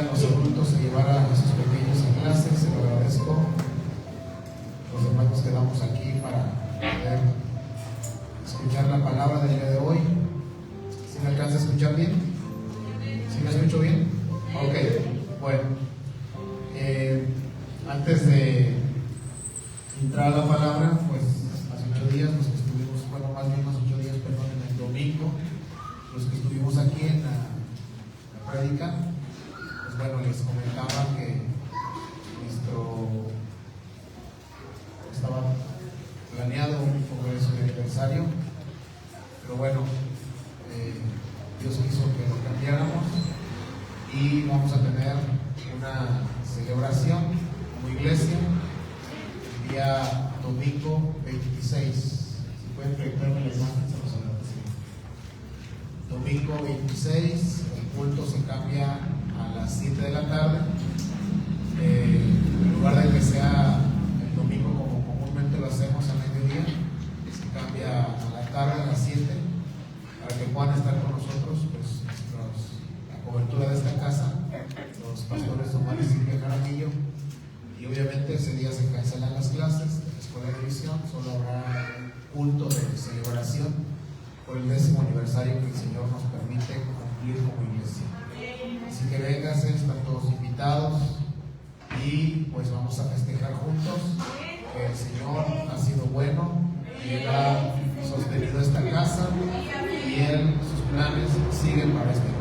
a los adultos a llevar a sus pequeños a clases, se lo agradezco. Los demás nos quedamos aquí para poder escuchar la palabra del día de hoy. ¿Sí me alcanza a escuchar bien? ¿Sí me escucho bien? Ok, bueno. Antes de entrar a la palabra, pues hace 8 días, los que estuvimos, bueno, más bien los 8 días, perdón, en el domingo, los que estuvimos aquí en la prédica, pues bueno, les comentaba que estaba planeado un congreso de aniversario, pero bueno, Dios quiso que lo cambiáramos y vamos a tener una celebración como iglesia el día domingo 26. Si pueden proyectarme la imagen, se los agradecería. Domingo 26, el culto se cambia a las 7 de la tarde. En lugar de que sea el domingo como comúnmente lo hacemos a mediodía, se cambia a la tarde a las 7 para que puedan estar con nosotros, pues la cobertura de esta casa, los pastores Omar y Silvia Jaramillo, y obviamente ese día se cancelan las clases de la escuela de visión, solo habrá un culto de celebración por el 10º aniversario que el Señor nos permite cumplir como iglesia. Así que vénganse, están todos invitados y pues vamos a festejar juntos que el Señor ha sido bueno y Él ha sostenido esta casa y Él, sus planes siguen para este mundo.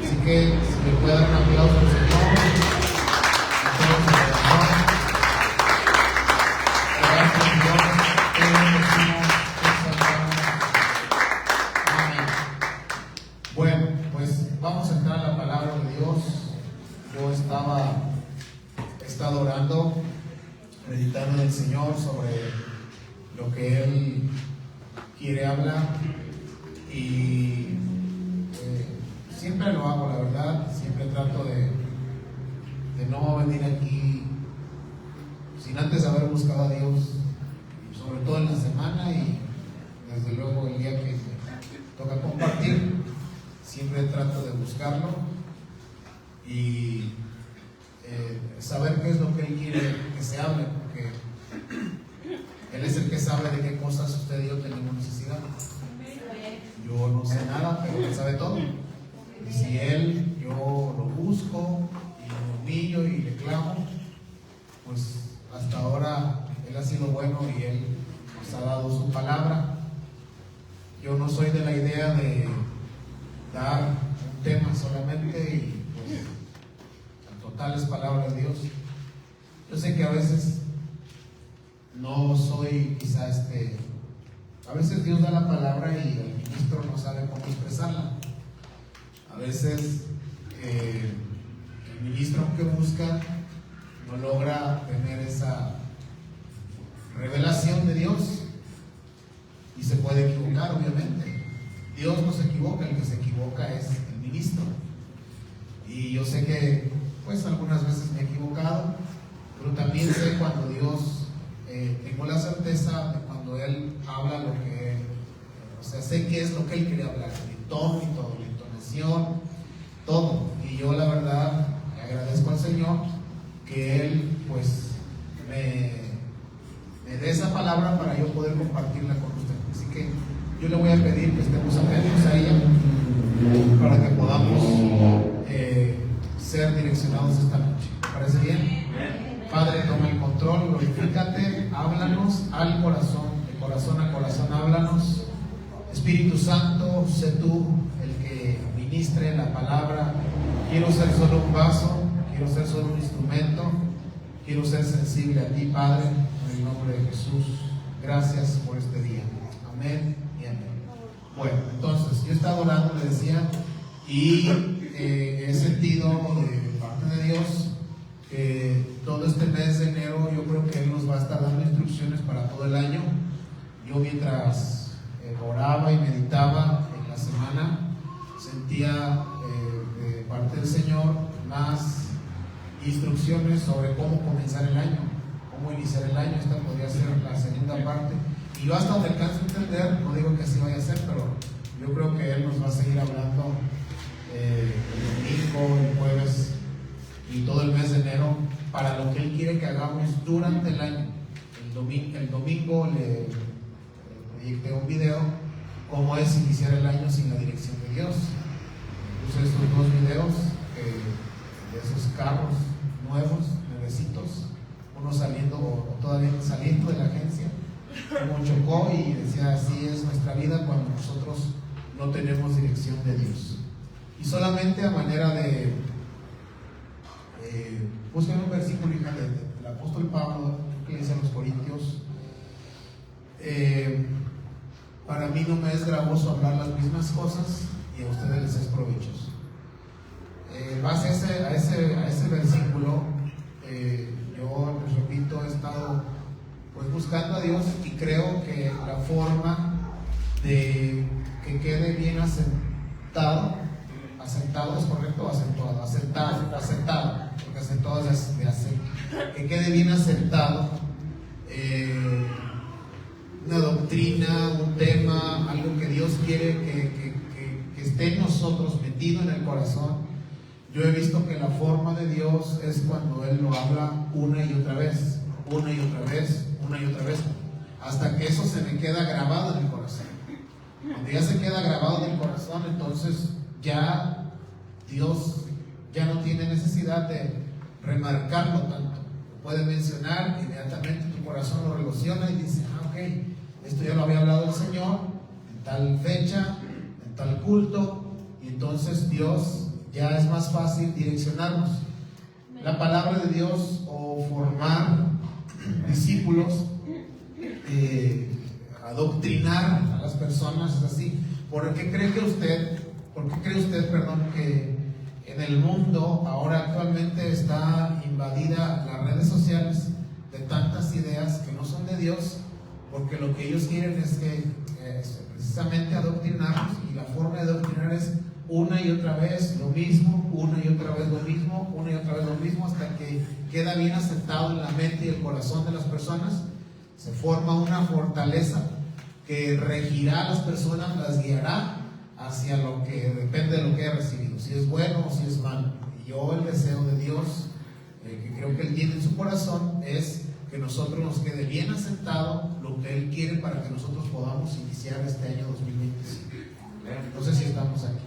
Así que si le puede dar un aplauso al Señor. Bueno, pues vamos a entrar a la palabra de Dios. Yo he estado orando, meditando en el Señor sobre lo que Él quiere hablar y siempre lo hago, la verdad. Siempre trato de no venir aquí sin antes haber buscado a Dios, sobre todo en la semana y desde luego el día que me toca compartir. Siempre trato de buscarlo y saber qué es lo que Él quiere que se hable, porque Él es el que sabe de qué cosas usted y yo tenemos necesidad. Yo no sé nada, pero Él sabe todo. Y si yo lo busco y lo humillo y le clamo, pues hasta ahora Él ha sido bueno y Él nos ha dado su palabra. Yo no soy de la idea de dar un tema solamente y pues en total es palabra de Dios. Yo sé que a veces no soy quizá a veces Dios da la palabra y el ministro no sabe cómo expresarla. A veces el ministro que busca no logra tener esa revelación de Dios y se puede equivocar, obviamente. Dios no se equivoca, el que se equivoca es el ministro. Y yo sé que pues algunas veces me he equivocado, pero también sé cuando Dios, tengo la certeza de cuando Él habla lo que sé qué es lo que Él quiere hablar, el tono y todo, la entonación, todo. Y yo la verdad le agradezco al Señor que Él pues me dé esa palabra para yo poder compartirla con usted. Así que yo le voy a pedir que estemos atentos a ella para que podamos ser direccionados esta noche. ¿Te parece bien? Padre, toma el control, glorifícate, háblanos al corazón, de corazón a corazón, háblanos. Espíritu Santo, sé tú el que ministre la palabra. Quiero ser solo un vaso, quiero ser solo un instrumento, quiero ser sensible a ti, Padre, en el nombre de Jesús. Gracias por este día. Amén y amén. Bueno, entonces, yo he estado orando, le decía, y he sentido de parte de Dios que todo este mes de enero yo creo que Él nos va a estar dando instrucciones para todo el año. Yo mientras oraba y meditaba en la semana, sentía de parte del Señor más instrucciones sobre cómo comenzar el año, cómo iniciar el año. Esta podría ser la segunda parte. Y yo hasta donde alcanzo a entender, no digo que así vaya a ser, pero yo creo que Él nos va a seguir hablando el domingo, el jueves y todo el mes de enero para lo que Él quiere que hagamos durante el año. El domingo le proyecté un video, cómo es iniciar el año sin la dirección de Dios. Puse estos dos videos de esos carros nuevos, nuevecitos, uno saliendo o todavía saliendo de la agencia, como chocó y decía: así es nuestra vida cuando nosotros no tenemos dirección de Dios. Y solamente a manera de puse un versículo del apóstol Pablo que le dice a los Corintios: para mí no me es gravoso hablar las mismas cosas y a ustedes les es provechoso. Base a ese versículo, yo les repito, he estado pues buscando a Dios, y creo que la forma de que quede bien asentado es correcto, asentado, porque asentado es de hacer, que quede bien asentado una doctrina, un tema, algo que Dios quiere que esté en nosotros, metido en el corazón. Yo he visto que la forma de Dios es cuando Él lo habla una y otra vez, hasta que eso se me queda grabado en el corazón. Cuando ya se queda grabado en el corazón, entonces ya Dios ya no tiene necesidad de remarcarlo tanto. Lo puede mencionar, inmediatamente tu corazón lo relaciona y dice: ok, esto ya lo había hablado el Señor en tal fecha, en tal culto, y entonces Dios ya es más fácil direccionarnos. La palabra de Dios, o formar discípulos, adoctrinar a las personas, es así. ¿Por qué cree usted, que en el mundo ahora actualmente está invadida las redes sociales de tantas ideas que no son de Dios? Porque lo que ellos quieren es que precisamente adoctrinarnos, y la forma de adoctrinar es una y otra vez lo mismo, hasta que queda bien aceptado en la mente y el corazón de las personas. Se forma una fortaleza que regirá a las personas, las guiará hacia lo que depende de lo que haya recibido, si es bueno o si es malo. Y yo, el deseo de Dios, que creo que Él tiene en su corazón, es que nosotros nos quede bien asentado lo que Él quiere para que nosotros podamos iniciar este año 2025. No sé si estamos aquí.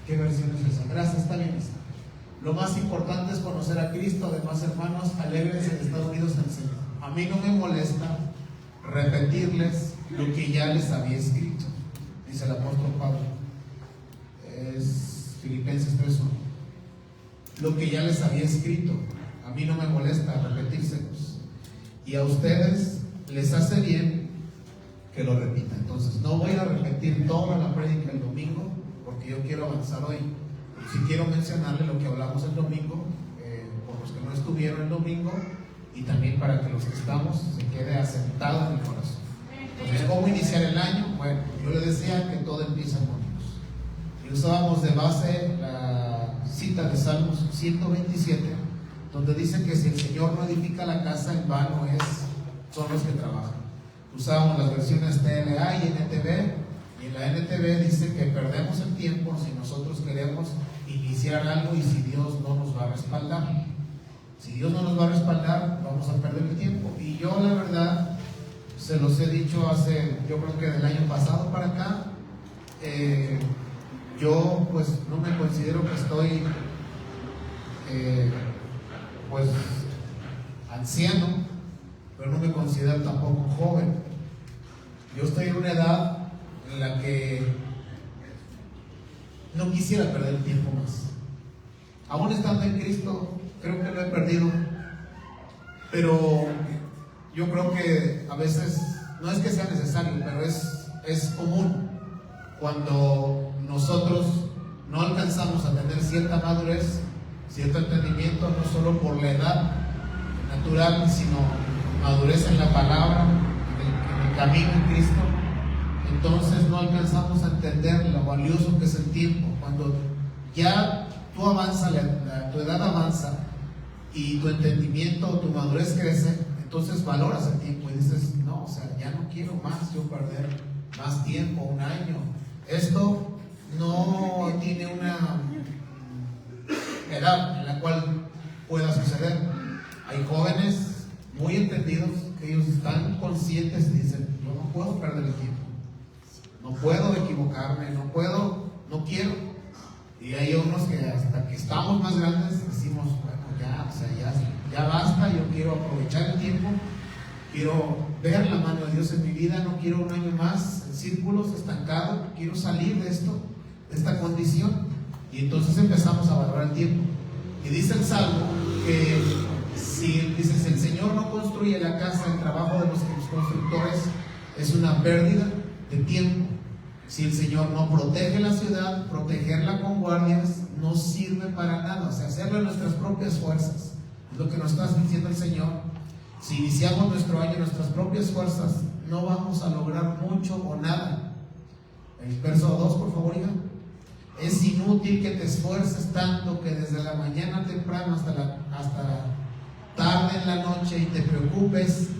¿Qué versión es esa? Gracias, está bien esa. Lo más importante es conocer a Cristo. Además, hermanos, alégrense de estar unidos en el Señor. A mí no me molesta repetirles lo que ya les había escrito, dice el apóstol Pablo. Es Filipenses 3:1. Lo que ya les había escrito, a mí no me molesta repetírselos, y a ustedes les hace bien que lo repita. Entonces no voy a repetir toda la prédica el domingo, porque yo quiero avanzar hoy. Si quiero mencionarle lo que hablamos el domingo, por los que no estuvieron el domingo, y también para que los que estamos se quede asentado en el corazón. Entonces, ¿cómo iniciar el año? Bueno, yo le decía que todo empieza con Dios, y usábamos de base la cita de Salmos 127, donde dice que si el Señor no edifica la casa, en vano son los que trabajan. Usábamos las versiones TLA y NTV, y en la NTV dice que perdemos el tiempo si nosotros queremos iniciar algo y si Dios no nos va a respaldar. Si Dios no nos va a respaldar, vamos a perder el tiempo. Y yo, la verdad, se los he dicho yo creo que del año pasado para acá, yo pues no me considero que estoy pues anciano, pero no me considero tampoco joven. Yo estoy en una edad en la que no quisiera perder el tiempo más. Aún estando en Cristo, creo que lo he perdido, pero yo creo que a veces, no es que sea necesario, pero es común cuando nosotros no alcanzamos a tener cierta madurez, cierto entendimiento, no solo por la edad natural, sino madurez en la palabra, en el camino en Cristo. Entonces no alcanzamos a entender lo valioso que es el tiempo. Cuando ya tú avanzas, tu edad avanza y tu entendimiento, tu madurez crece, entonces valoras el tiempo y dices: no, o sea, ya no quiero más yo perder más tiempo, un año. Esto no tiene una edad en la cual pueda suceder. Hay jóvenes muy entendidos que ellos están conscientes y dicen: yo no puedo perder el tiempo, no puedo equivocarme, no quiero. Y hay unos que hasta que estamos más grandes decimos: bueno, ya basta, yo quiero aprovechar el tiempo, quiero ver la mano de Dios en mi vida, no quiero un año más en círculos, estancado, quiero salir de esto, de esta condición. Y entonces empezamos a valorar el tiempo. Y dice el Salmo que si el Señor no construye la casa, el trabajo de los constructores es una pérdida de tiempo. Si el Señor no protege la ciudad, protegerla con guardias no sirve para nada. O sea, hacerlo en nuestras propias fuerzas es lo que nos está diciendo el Señor. Si iniciamos nuestro año en nuestras propias fuerzas, no vamos a lograr mucho o nada. El verso 2, por favor, hija. Es inútil que te esfuerces tanto, que desde la mañana temprano hasta tarde en la noche y te preocupes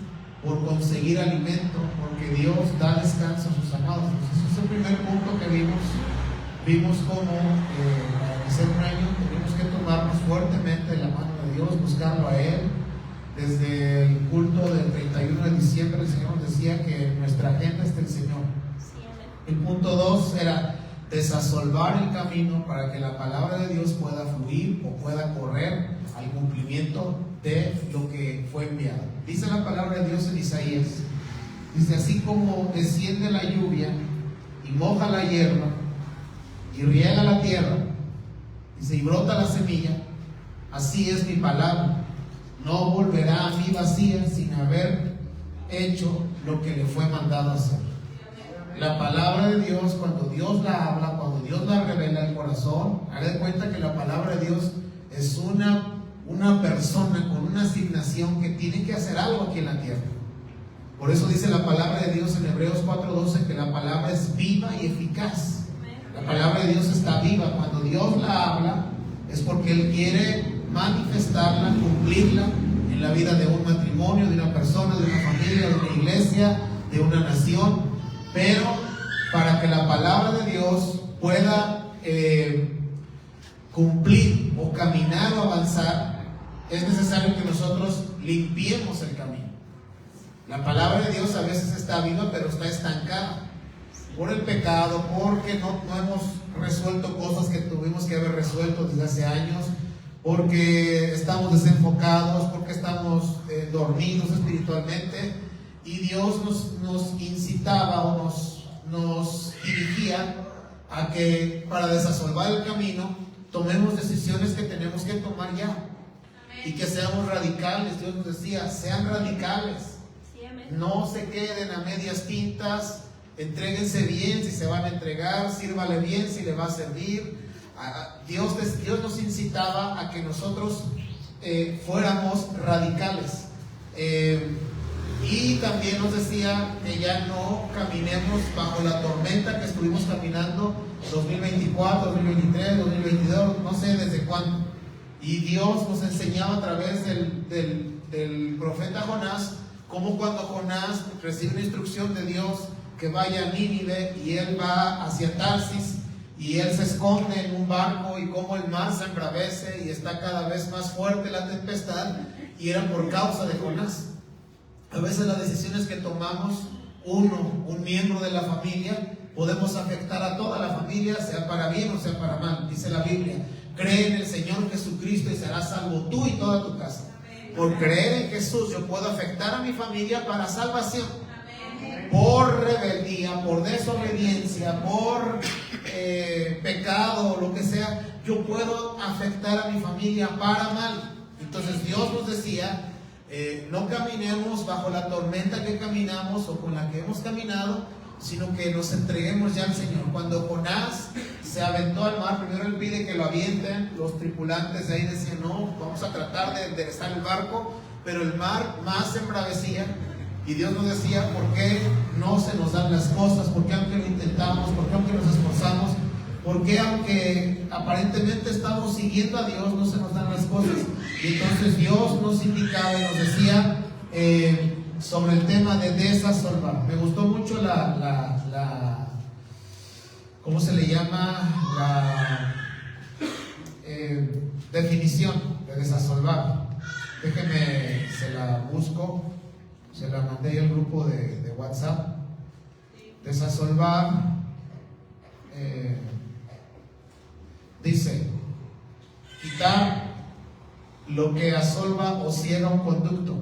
por conseguir alimento, porque Dios da descanso a sus amados. Entonces, ese es el primer punto que vimos como para iniciar un año tenemos que tomarnos fuertemente de la mano de Dios, buscarlo a Él. Desde el culto del 31 de diciembre el Señor nos decía que en nuestra agenda está el Señor. El punto 2 era desasolvar el camino para que la palabra de Dios pueda fluir o pueda correr al cumplimiento de lo que fue enviado. Dice la palabra de Dios en Isaías, dice: así como desciende la lluvia y moja la hierba y riega la tierra, dice, y brota la semilla, así es mi palabra, no volverá a mí vacía sin haber hecho lo que le fue mandado hacer. La palabra de Dios, cuando Dios la habla, cuando Dios la revela al corazón, haga de cuenta que la palabra de Dios es una persona con una asignación que tiene que hacer algo aquí en la tierra. Por eso dice la palabra de Dios en Hebreos 4:12 que la palabra es viva y eficaz. La palabra de Dios está viva. Cuando Dios la habla es porque Él quiere manifestarla, cumplirla en la vida de un matrimonio, de una persona, de una familia, de una iglesia, de una nación. Pero para que la palabra de Dios pueda cumplir o caminar o avanzar, es necesario que nosotros limpiemos el camino. La palabra de Dios a veces está viva, pero está estancada por el pecado, porque no hemos resuelto cosas que tuvimos que haber resuelto desde hace años, porque estamos desenfocados, porque estamos dormidos espiritualmente. Y Dios nos incitaba o nos dirigía a que para desasolvar el camino tomemos decisiones que tenemos que tomar ya. Y que seamos radicales. Dios nos decía: sean radicales. No se queden a medias tintas. Entréguense bien si se van a entregar. Sírvale bien si le va a servir. Dios nos incitaba a que nosotros fuéramos radicales. Y también nos decía que ya no caminemos bajo la tormenta que estuvimos caminando 2024, 2023, 2022, no sé desde cuándo. Y Dios nos enseñaba a través del profeta Jonás, cómo cuando Jonás recibe una instrucción de Dios que vaya a Nínive y él va hacia Tarsis y él se esconde en un barco, y cómo el mar se embravece y está cada vez más fuerte la tempestad, y era por causa de Jonás. A veces las decisiones que tomamos, un miembro de la familia, podemos afectar a toda la familia, sea para bien o sea para mal. Dice la Biblia: cree en el Señor Jesucristo y serás salvo tú y toda tu casa. Por creer en Jesús yo puedo afectar a mi familia para salvación. Por rebeldía, por desobediencia, por pecado o lo que sea, yo puedo afectar a mi familia para mal. Entonces Dios nos decía: no caminemos bajo la tormenta que caminamos o con la que hemos caminado, sino que nos entreguemos ya al Señor. Cuando Jonás se aventó al mar, primero él pide que lo avienten. Los tripulantes de ahí decían: no, vamos a tratar de enderezar el barco, pero el mar más se embravecía. Y Dios nos decía: ¿por qué no se nos dan las cosas? ¿Por qué aunque lo intentamos? ¿Por qué aunque nos esforzamos? ¿Por qué aunque aparentemente estamos siguiendo a Dios no se nos dan las cosas? Y entonces Dios nos indicaba y nos decía: sobre el tema de desasolvar. Me gustó mucho ¿cómo se le llama? La definición de desasolvar. Déjenme, se la busco, se la mandé al grupo de WhatsApp. Desasolvar, dice, quitar lo que asolva o ciega un conducto.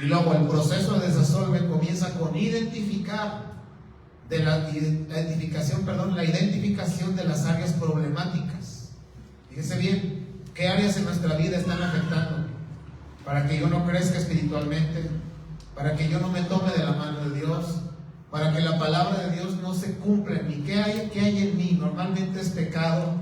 Y luego el proceso de desasolve comienza con la identificación de las áreas problemáticas. Fíjese bien, ¿qué áreas en nuestra vida están afectando? Para que yo no crezca espiritualmente, para que yo no me tome de la mano de Dios, para que la palabra de Dios no se cumpla en mí. ¿Qué hay en mí? Normalmente es pecado,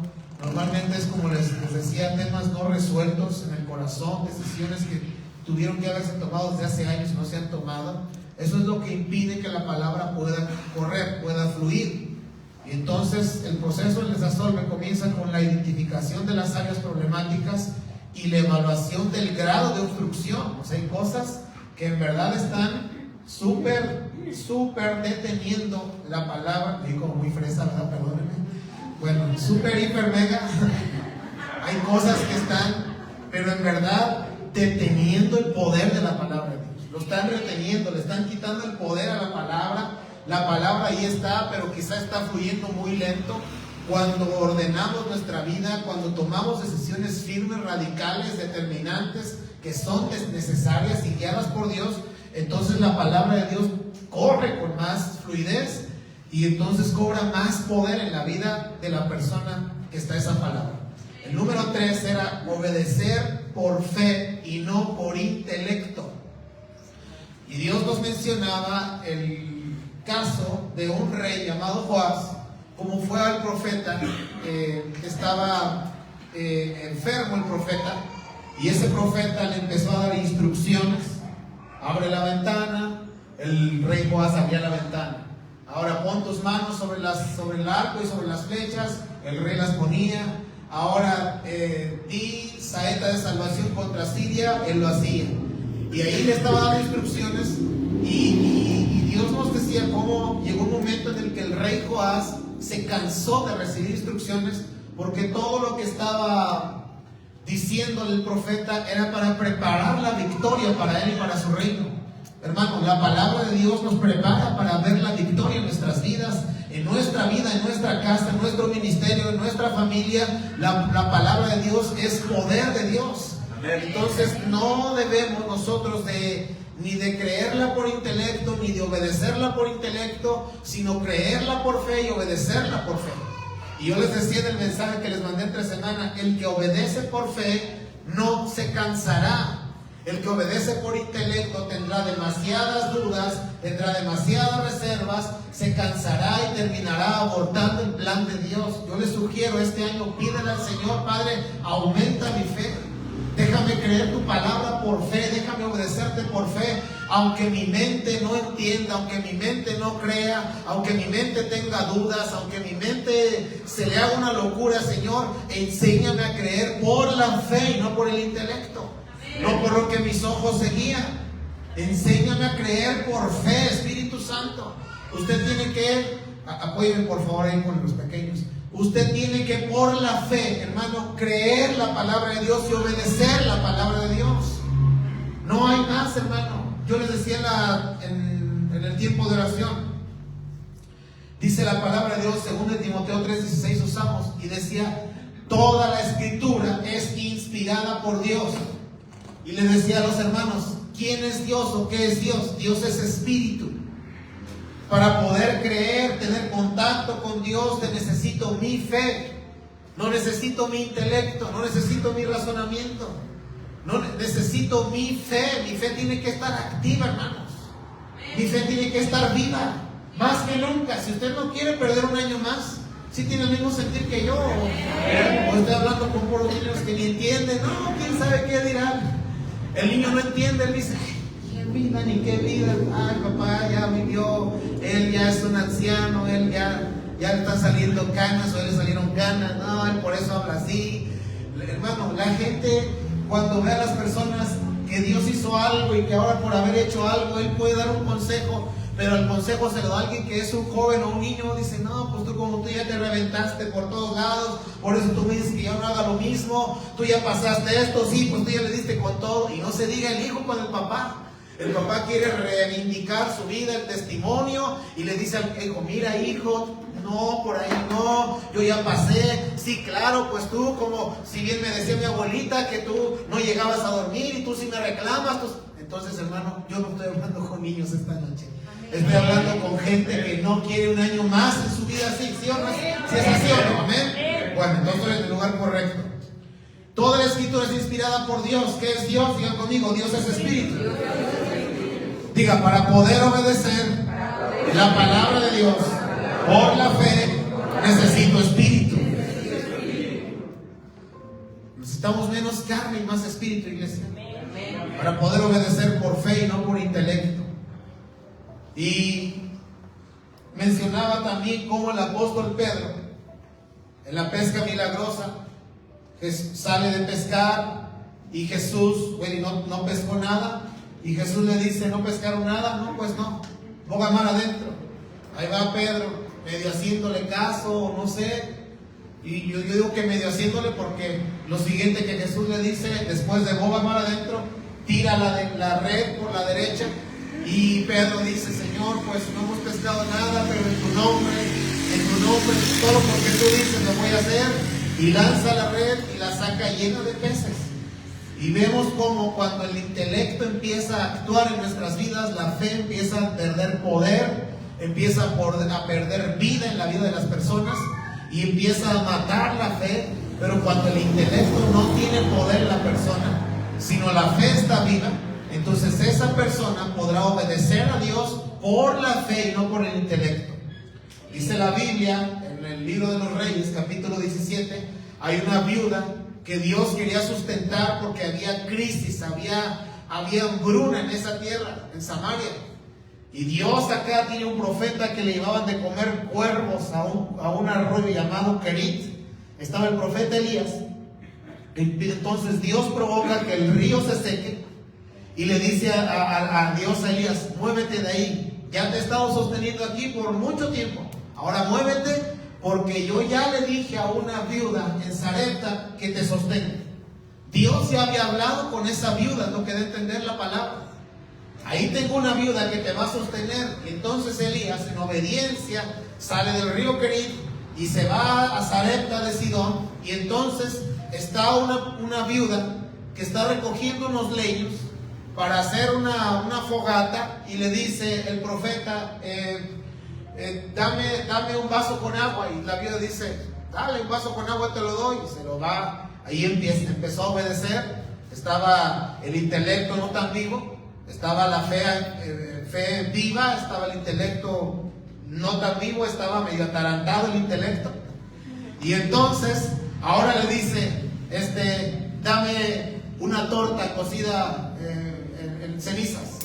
normalmente es, como les decía, temas no resueltos en el corazón, decisiones que tuvieron que haberse tomado desde hace años y no se han tomado. Eso es lo que impide que la palabra pueda correr, pueda fluir. Y entonces el proceso del desasolve comienza con la identificación de las áreas problemáticas y la evaluación del grado de obstrucción. O sea, hay cosas que en verdad están súper deteniendo la palabra. Digo como muy fresa, ¿verdad? Perdónenme. Bueno, súper, hiper, mega. Hay cosas que están, pero en verdad, deteniendo el poder de la palabra de Dios. Lo están reteniendo, le están quitando el poder a la palabra. La palabra ahí está, pero quizá está fluyendo muy lento. Cuando ordenamos nuestra vida, cuando tomamos decisiones firmes, radicales, determinantes, que son necesarias y guiadas por Dios, entonces la palabra de Dios corre con más fluidez y entonces cobra más poder en la vida de la persona que está esa palabra. El número 3 era obedecer por fe y no por intelecto. Y Dios nos mencionaba el caso de un rey llamado Joás, como fue al profeta, estaba enfermo el profeta, y ese profeta le empezó a dar instrucciones. Abre la ventana, el rey Joás abría la ventana. Ahora pon tus manos sobre el arco y sobre las flechas, el rey las ponía. Ahora di saeta de salvación contra Siria, él lo hacía. Y ahí le estaba dando instrucciones y Dios nos decía cómo llegó un momento en el que el rey Joás se cansó de recibir instrucciones, porque todo lo que estaba diciéndole el profeta era para preparar la victoria para él y para su reino. Hermanos, la palabra de Dios nos prepara para ver la victoria en nuestras vidas, en nuestra vida, en nuestra casa, en nuestro ministerio, en nuestra familia. La palabra de Dios es poder de Dios. Entonces no debemos nosotros ni de creerla por intelecto, ni de obedecerla por intelecto, sino creerla por fe y obedecerla por fe. Y yo les decía en el mensaje que les mandé entre semana, el que obedece por fe no se cansará. El que obedece por intelecto tendrá demasiadas dudas, tendrá demasiadas reservas, se cansará y terminará abortando el plan de Dios. Yo les sugiero este año, pídele al Señor: Padre, aumenta mi fe. Déjame creer tu palabra por fe, déjame obedecerte por fe, aunque mi mente no entienda, aunque mi mente no crea, aunque mi mente tenga dudas, aunque mi mente se le haga una locura. Señor, enséñame a creer por la fe y no por el intelecto, no por lo que mis ojos se guían. Enséñame a creer por fe, Espíritu Santo. Usted tiene que, apóyeme por favor ahí con los pequeños. Usted tiene que por la fe, hermano, creer la palabra de Dios y obedecer la palabra de Dios. No hay más, hermano. Yo les decía en el tiempo de oración, dice la palabra de Dios, 2 Timoteo 3:16 usamos, y decía: toda la escritura es inspirada por Dios. Y les decía a los hermanos, ¿quién es Dios o qué es Dios? Dios es espíritu. Para poder creer, tener contacto con Dios, necesito mi fe. No necesito mi intelecto, no necesito mi razonamiento. No necesito mi fe. Mi fe tiene que estar activa, hermanos. Mi fe tiene que estar viva, más que nunca. Si usted no quiere perder un año más, si tiene el mismo sentir que yo, o estoy hablando con puros niños que ni entienden, no, quién sabe qué dirán. El niño no entiende, él dice: ¿qué vida ni qué vida? Ay, papá ya vivió, él ya es un anciano, él ya le están saliendo canas, o él le salieron canas, no, él por eso habla así. Hermano, la gente cuando ve a las personas que Dios hizo algo y que ahora por haber hecho algo Él puede dar un consejo, pero el consejo se lo da a alguien que es un joven o un niño. Dice, no, pues tú ya te reventaste por todos lados, por eso tú me dices que yo no haga lo mismo, tú ya pasaste esto, sí, pues tú ya le diste con todo. Y no se diga el hijo con el papá. El papá quiere reivindicar su vida, el testimonio, y le dice al hijo, mira hijo, no, por ahí no, yo ya pasé. Sí, claro, pues tú, como si bien me decía mi abuelita que tú no llegabas a dormir y tú sí me reclamas. Entonces, hermano, yo no estoy hablando con niños esta noche. Estoy hablando con gente que no quiere un año más en su vida así, ¿sí o no? ¿Sí es así o no? Amén. Bueno, entonces en el lugar correcto. Toda la escritura es inspirada por Dios. ¿Qué es Dios? Digan conmigo, Dios es espíritu. Diga, para poder obedecer la palabra de Dios por la fe, necesito espíritu. Necesitamos menos carne y más espíritu, iglesia. Para poder obedecer por fe y no por intelecto. Y mencionaba también cómo el apóstol Pedro, en la pesca milagrosa, sale de pescar y Jesús, bueno, no pescó nada. Y Jesús le dice, ¿no pescaron nada? No, pues no, boga mar adentro. Ahí va Pedro, medio haciéndole caso, no sé. Y yo digo que medio haciéndole porque lo siguiente que Jesús le dice, después de boga mar adentro, tira la red por la derecha. Y Pedro dice, Señor, pues no hemos pescado nada, pero en tu nombre, todo lo que tú dices lo voy a hacer. Y lanza la red y la saca llena de peces. Y vemos como cuando el intelecto empieza a actuar en nuestras vidas, la fe empieza a perder poder, empieza a perder vida en la vida de las personas y empieza a matar la fe. Pero cuando el intelecto no tiene poder en la persona, sino la fe está viva, entonces esa persona podrá obedecer a Dios por la fe y no por el intelecto. Dice la Biblia, en el libro de los Reyes, capítulo 17, hay una viuda que Dios quería sustentar porque había crisis, había hambruna en esa tierra, en Samaria. Y Dios acá tiene un profeta que le llevaban de comer cuervos a un arroyo llamado Kerit. Estaba el profeta Elías. Entonces Dios provoca que el río se seque y le dice a Dios a Elías, muévete de ahí. Ya te he estado sosteniendo aquí por mucho tiempo. Ahora muévete, porque yo ya le dije a una viuda en Sarepta que te sostenga. Dios ya había hablado con esa viuda, no quedé entender la palabra. Ahí tengo una viuda que te va a sostener. Y entonces Elías, en obediencia, sale del río Kerit y se va a Sarepta de Sidón. Y entonces está una viuda que está recogiendo unos leños para hacer una fogata. Y le dice el profeta, dame un vaso con agua. Y la viuda dice, dale un vaso con agua, te lo doy. Y se lo va. Ahí empezó a obedecer. Estaba el intelecto no tan vivo, estaba la fe viva, estaba el intelecto no tan vivo, estaba medio atarantado el intelecto. Y entonces ahora le dice, dame una torta cocida en cenizas.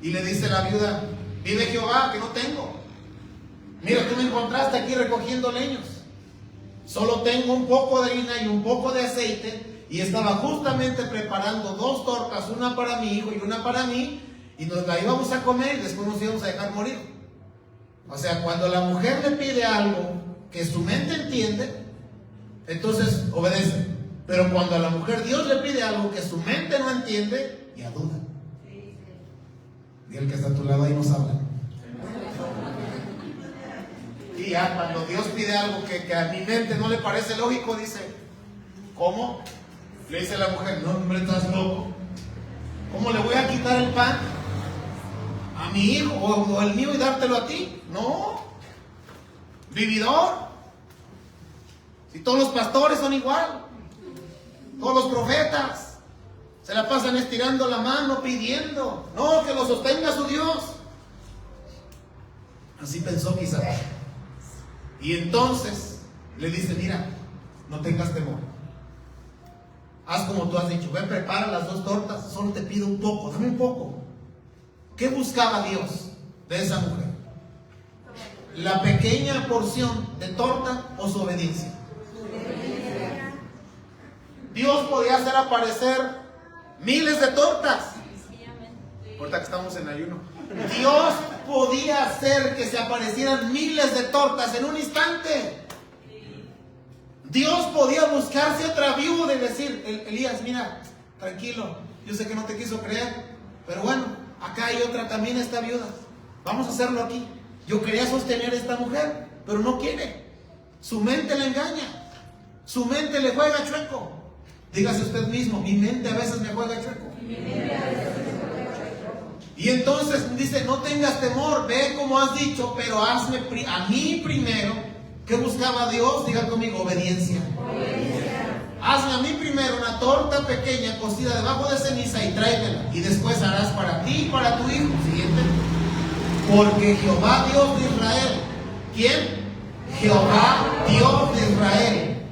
Y le dice la viuda, vive Jehová que no tengo. Mira, tú me encontraste aquí recogiendo leños. Solo tengo un poco de harina y un poco de aceite. Y estaba justamente preparando 2 tortas, una para mi hijo y una para mí. Y nos la íbamos a comer y después nos íbamos a dejar morir. O sea, cuando la mujer le pide algo que su mente entiende, entonces obedece. Pero cuando a la mujer Dios le pide algo que su mente no entiende, ya duda. Y el que está a tu lado ahí nos habla. Y ya cuando Dios pide algo que a mi mente no le parece lógico, dice, ¿cómo? Le dice la mujer, no hombre, estás loco. ¿Cómo le voy a quitar el pan a mi hijo o el mío y dártelo a ti? No. Vividor. Si todos los pastores son igual, todos los profetas se la pasan estirando la mano, pidiendo, no, que lo sostenga su Dios. Así pensó quizás. Y entonces le dice, mira, no tengas temor. Haz como tú has dicho, ven, prepara las 2 tortas, solo te pido un poco, dame un poco. ¿Qué buscaba Dios de esa mujer? La pequeña porción de torta o su obediencia. Dios podía hacer aparecer miles de tortas. Ahorita que estamos en ayuno. Dios podía hacer que se aparecieran miles de tortas en un instante. Dios podía buscarse otra viuda y decir, Elías, mira, tranquilo, yo sé que no te quiso creer, pero bueno, acá hay otra, también esta viuda. Vamos a hacerlo aquí. Yo quería sostener a esta mujer, pero no quiere. Su mente le engaña. Su mente le juega chueco. Dígase usted mismo, mi mente a veces me juega chueco. Y entonces dice, no tengas temor, ve como has dicho, pero hazme a mí primero. ¿Qué buscaba Dios? Diga conmigo, obediencia. Hazme a mí primero una torta pequeña cocida debajo de ceniza y tráemela. Y después harás para ti y para tu hijo. Siguiente. Porque Jehová Dios de Israel, ¿quién? Jehová Dios de Israel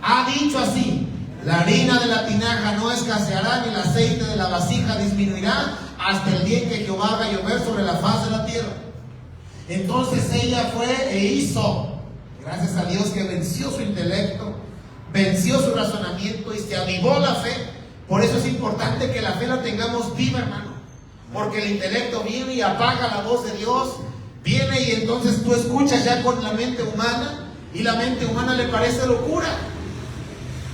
ha dicho así: la harina de la tinaja no escaseará, ni el aceite de la vasija disminuirá, hasta el día en que Jehová haga llover sobre la faz de la tierra. Entonces ella fue e hizo. Gracias a Dios que venció su intelecto, venció su razonamiento y se avivó la fe. Por eso es importante que la fe la tengamos viva, hermano. Porque el intelecto viene y apaga la voz de Dios. Viene y entonces tú escuchas ya con la mente humana, y la mente humana le parece locura.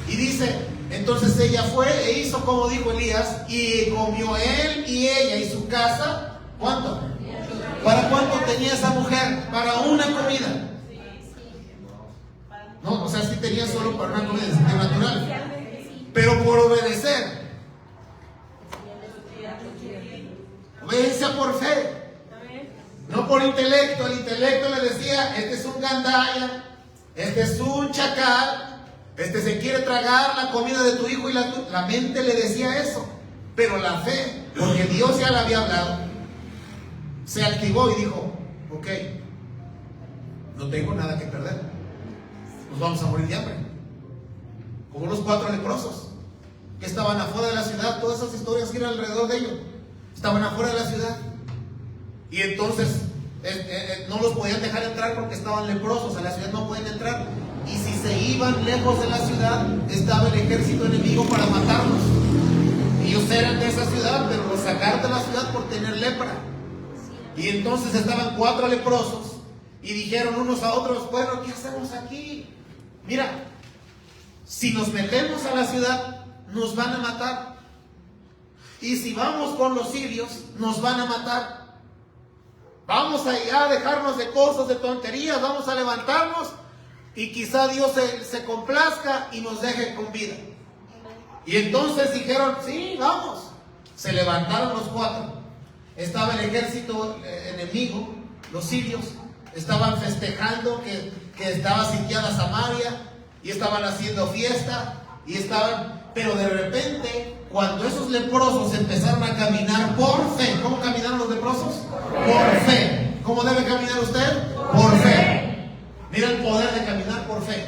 Y dice, entonces ella fue e hizo como dijo Elías, y comió él y ella y su casa. ¿Cuánto? ¿Para cuánto tenía esa mujer? Para una comida. No, o sea, sí tenía solo para una comida de natural. Pero por obedecer. Obediencia por fe. No por intelecto. El intelecto le decía, este es un gandaya, este es un chacal, este se quiere tragar la comida de tu hijo, y la mente le decía eso. Pero la fe, porque Dios ya le había hablado, se activó y dijo, ok, no tengo nada que perder. Nos vamos a morir de hambre. Como los 4 leprosos que estaban afuera de la ciudad. Todas esas historias que eran alrededor de ellos estaban afuera de la ciudad. Y entonces no los podían dejar entrar porque estaban leprosos. A la ciudad no podían entrar. Y si se iban lejos de la ciudad, estaba el ejército enemigo para matarlos. Ellos eran de esa ciudad, pero los sacaron de la ciudad por tener lepra. Y entonces estaban 4 leprosos y dijeron unos a otros, bueno, ¿qué hacemos aquí? Mira, si nos metemos a la ciudad, nos van a matar. Y si vamos con los sirios, nos van a matar. Vamos allá a dejarnos de cosas, de tonterías, vamos a levantarnos y quizá Dios se complazca y nos deje con vida. Y entonces dijeron, sí, vamos. Se levantaron los 4. Estaba el ejército enemigo, los sirios, estaban festejando que estaba sitiada Samaria, y estaban haciendo fiesta, pero de repente, cuando esos leprosos empezaron a caminar por fe. ¿Cómo caminaron los leprosos? Por fe. ¿Cómo debe caminar usted? Por fe. Mira el poder de caminar por fe.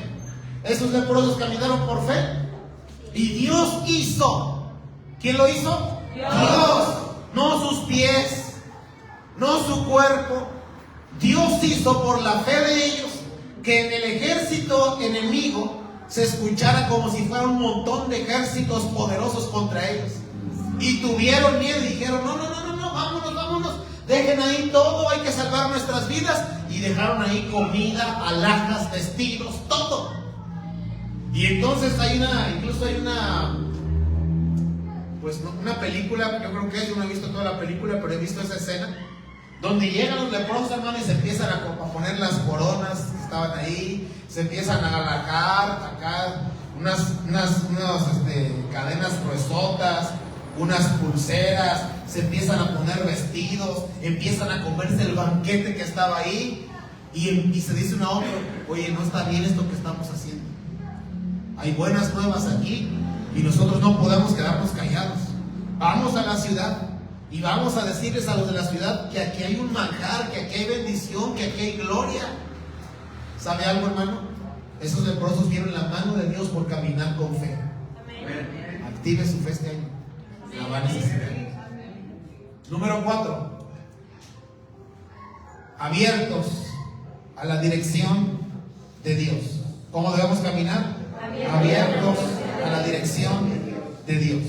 Esos leprosos caminaron por fe, y Dios hizo. ¿Quién lo hizo? Dios. No sus pies, no su cuerpo. Dios hizo por la fe de ellos que en el ejército enemigo se escuchara como si fuera un montón de ejércitos poderosos contra ellos. Y tuvieron miedo y dijeron, no, vámonos, dejen ahí todo, hay que salvar nuestras vidas. Y dejaron ahí comida, alhajas, vestidos, todo. Y entonces incluso hay una película, yo creo que yo no he visto toda la película, pero he visto esa escena, donde llegan los leprosos, hermano, y se empiezan a poner las coronas que estaban ahí, se empiezan a alajar acá unas cadenas gruesotas, unas pulseras, se empiezan a poner vestidos, empiezan a comerse el banquete que estaba ahí, y se dice uno a otro, oye, no está bien esto que estamos haciendo. Hay buenas nuevas aquí, y nosotros no podemos quedarnos callados. Vamos a la ciudad y vamos a decirles a los de la ciudad que aquí hay un manjar, que aquí hay bendición, que aquí hay gloria. ¿Sabe algo, hermano? Esos leprosos vieron la mano de Dios por caminar con fe. Amén. Active su fe este año. La va a necesitar. Número 4. Abiertos a la dirección de Dios. ¿Cómo debemos caminar? Abiertos a la dirección de Dios.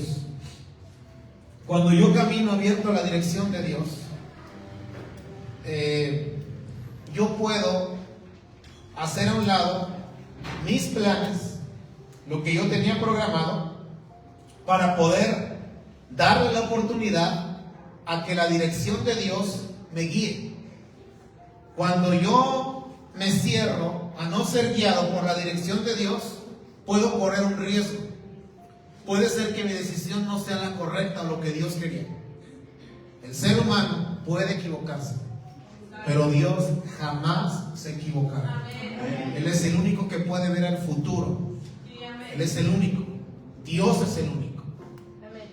Cuando yo camino abierto a la dirección de Dios, yo puedo hacer a un lado mis planes, lo que yo tenía programado, para poder darle la oportunidad a que la dirección de Dios me guíe. Cuando yo me cierro a no ser guiado por la dirección de Dios, puedo correr un riesgo. Puede ser que mi decisión no sea la correcta o lo que Dios quería. El ser humano puede equivocarse, pero Dios jamás se equivocará. Él es el único que puede ver el futuro. Él es el único. Dios es el único.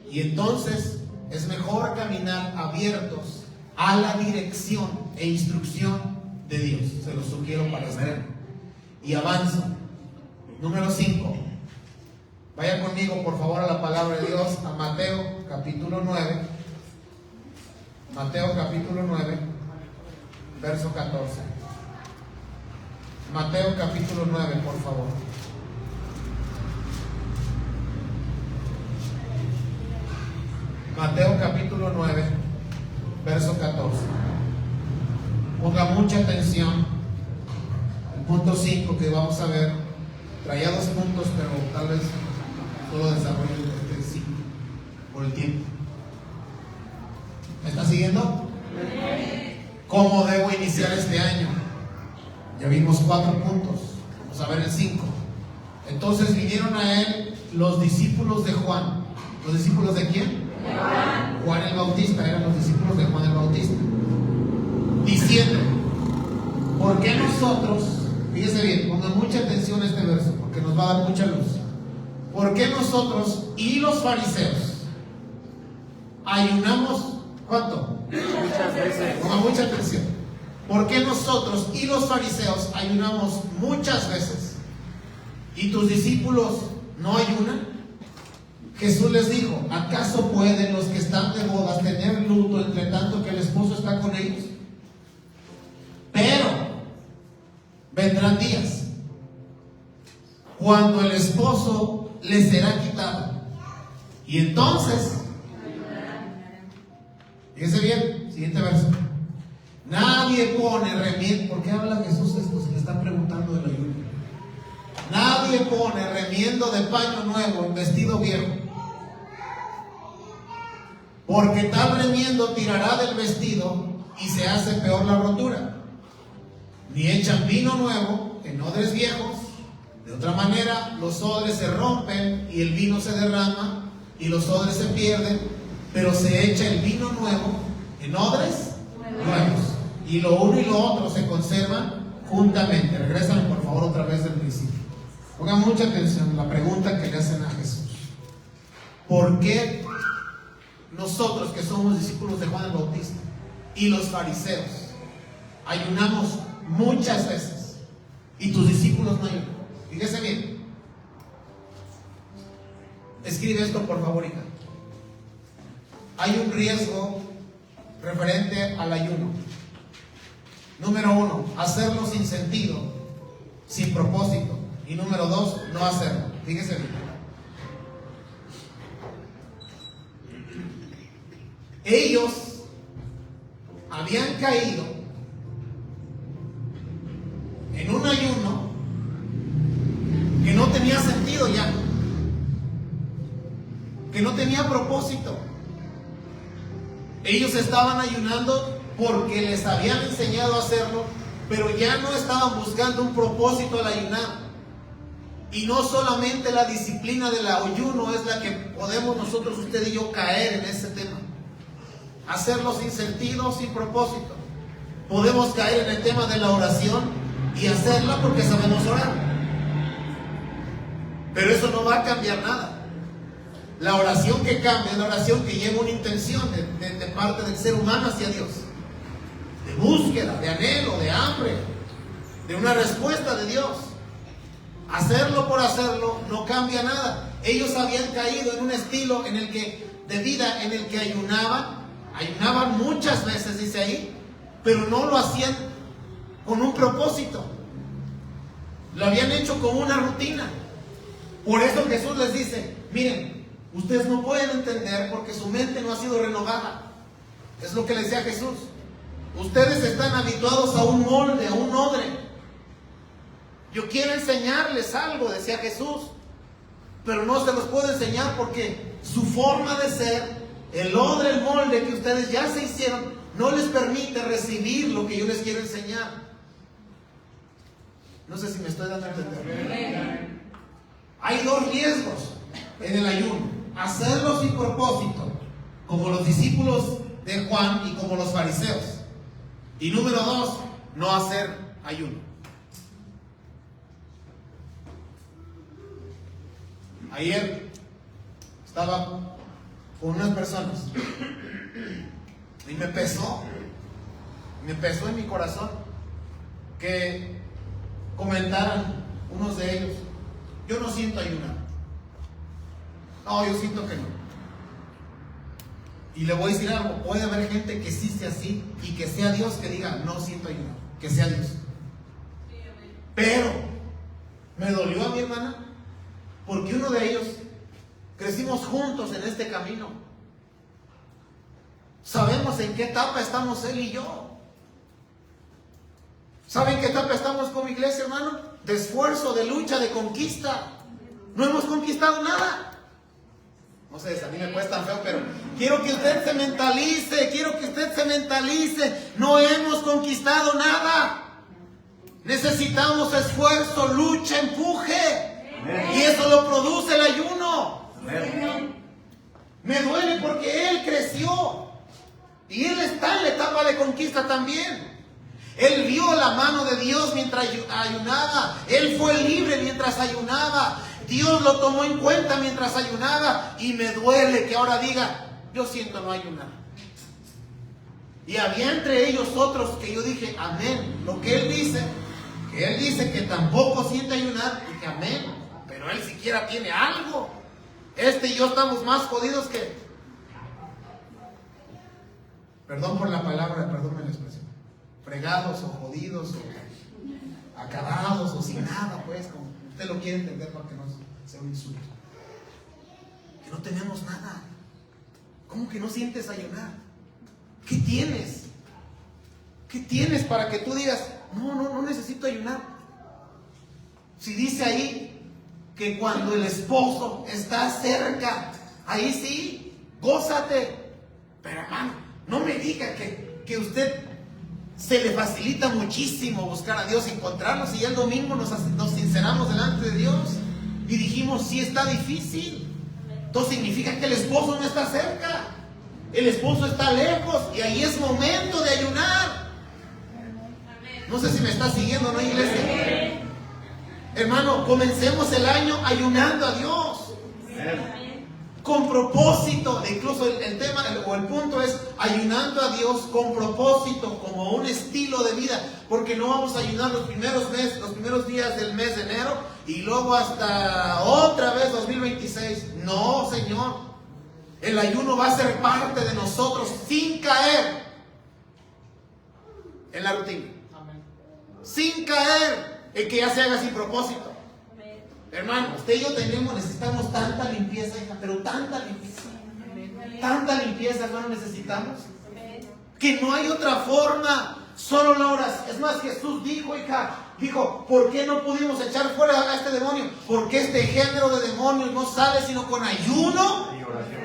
Y entonces es mejor caminar abiertos a la dirección e instrucción de Dios. Se lo sugiero para hacer. Y avanzo. Número 5. Vaya conmigo por favor a la palabra de Dios, a Mateo capítulo 9. Mateo capítulo 9, verso 14. Mateo capítulo 9, por favor. Mateo capítulo 9, verso 14. Ponga mucha atención. El punto 5 que vamos a ver, traía 2 puntos, pero tal vez solo desarrollo este 5 por el tiempo. ¿Me está siguiendo? ¿Cómo debo iniciar este año? Ya vimos 4 puntos. Vamos a ver el 5. Entonces vinieron a él los discípulos de Juan. ¿Los discípulos de quién? De Juan. Juan el Bautista. Eran los discípulos de Juan el Bautista. Diciendo: ¿por qué nosotros? Fíjese bien, ponga mucha atención a este verso, porque nos va a dar mucha luz. ¿Por qué nosotros y los fariseos ayunamos? ¿Cuánto? Muchas veces. Ponga mucha atención. ¿Por qué nosotros y los fariseos ayunamos muchas veces y tus discípulos no ayunan? Jesús les dijo: ¿acaso pueden los que están de bodas tener luto entre tanto que el esposo está con ellos? Pero vendrán días cuando el esposo les será quitado, y entonces, fíjense bien, siguiente verso. Nadie pone remiendo. ¿Por qué habla Jesús esto? Se le está preguntando del ayuno. Nadie pone remiendo de paño nuevo en vestido viejo, porque tal remiendo tirará del vestido y se hace peor la rotura. Ni echan vino nuevo en odres viejos. De otra manera, los odres se rompen y el vino se derrama y los odres se pierden. Pero se echa el vino nuevo en odres nuevos, y lo uno y lo otro se conservan juntamente. Regrésame por favor otra vez del principio. Pongan mucha atención la pregunta que le hacen a Jesús: ¿por qué nosotros, que somos discípulos de Juan el Bautista, y los fariseos ayunamos muchas veces y tus discípulos no ayunan? Fíjese bien. Escribe esto por favor, hija. Hay un riesgo referente al ayuno. Número 1, hacerlo sin sentido, sin propósito. Y número 2, no hacerlo. Fíjese bien. Ellos habían caído en un ayuno que no tenía sentido ya, que no tenía propósito. Ellos estaban ayunando porque les habían enseñado a hacerlo, pero ya no estaban buscando un propósito al ayunar. Y no solamente la disciplina del ayuno es la que podemos nosotros, usted y yo, caer en ese tema. Hacerlo sin sentido, sin propósito. Podemos caer en el tema de la oración y hacerla porque sabemos orar, pero eso no va a cambiar nada. La oración que cambia es la oración que lleva una intención de parte del ser humano hacia Dios, de búsqueda, de anhelo, de hambre, de una respuesta de Dios. Hacerlo por hacerlo no cambia nada. Ellos habían caído en un estilo en el que, de vida en el que ayunaban muchas veces, dice ahí, pero no lo hacían con un propósito. Lo habían hecho como una rutina. Por eso Jesús les dice: miren, Ustedes no pueden entender porque su mente no ha sido renovada. Es lo que le decía Jesús. Ustedes están habituados a un molde, a un odre. Yo quiero enseñarles algo, decía Jesús, pero no se los puedo enseñar porque su forma de ser, el odre, el molde que ustedes ya se hicieron, no les permite recibir lo que yo les quiero enseñar. No sé si me estoy dando a entender. Hay dos riesgos en el ayuno: hacerlo sin propósito, como los discípulos de Juan y como los fariseos. Y número dos, no hacer ayuno. Ayer estaba con unas personas y me pesó en mi corazón que comentaran unos de ellos: yo no siento ayunar. No, yo siento que no. Y le voy a decir algo: puede haber gente que sí sea así y que sea Dios que diga no siento ayunar, que sea Dios. Pero me dolió a mi hermana porque uno de ellos crecimos juntos en este camino. Sabemos en qué etapa estamos él y yo. ¿Saben qué etapa estamos como iglesia, hermano? De esfuerzo, de lucha, de conquista. No hemos conquistado nada. No sé, a mí me cuesta tan feo, pero quiero que usted se mentalice, no hemos conquistado nada. Necesitamos esfuerzo, lucha, empuje. Y eso lo produce el ayuno. Me duele porque él creció y él está en la etapa de conquista también. Él vio la mano de Dios mientras ayunaba. Él fue libre mientras ayunaba. Dios lo tomó en cuenta mientras ayunaba. Y me duele que ahora diga: yo siento no ayunar. Y había entre ellos otros que yo dije: amén. Lo que él dice que tampoco siente ayunar. Dije: amén. Pero él siquiera tiene algo. Este y yo estamos más jodidos que... Perdón por la palabra, perdónme la expresión. Fregados o jodidos o acabados o sin nada, pues, como usted lo quiere entender para que no sea un insulto. Que no tenemos nada. ¿Cómo que no sientes ayunar? ¿Qué tienes? ¿Qué tienes para que tú digas: no necesito ayunar? Si dice ahí que cuando el esposo está cerca, ahí sí, gózate. Pero hermano, no me diga que usted se le facilita muchísimo buscar a Dios, encontrarnos, y el domingo nos sinceramos delante de Dios y dijimos: sí está difícil. Entonces significa que el esposo no está cerca, el esposo está lejos, y ahí es momento de ayunar. No sé si me está siguiendo, ¿no, iglesia? Hermano, comencemos el año ayunando a Dios. Con propósito. Incluso el tema o el punto es ayunando a Dios con propósito, como un estilo de vida. Porque no vamos a ayunar los primeros días del mes de enero y luego hasta otra vez 2026. No, Señor. El ayuno va a ser parte de nosotros sin caer en la rutina. Sin caer en que ya se haga sin propósito. Hermano, usted y yo necesitamos tanta limpieza, hija, pero tanta limpieza. Tanta limpieza, hermano, necesitamos. Que no hay otra forma, solo la oración. Es más, Jesús dijo, ¿por qué no pudimos echar fuera a este demonio? Porque este género de demonios no sale sino con ayuno y oración.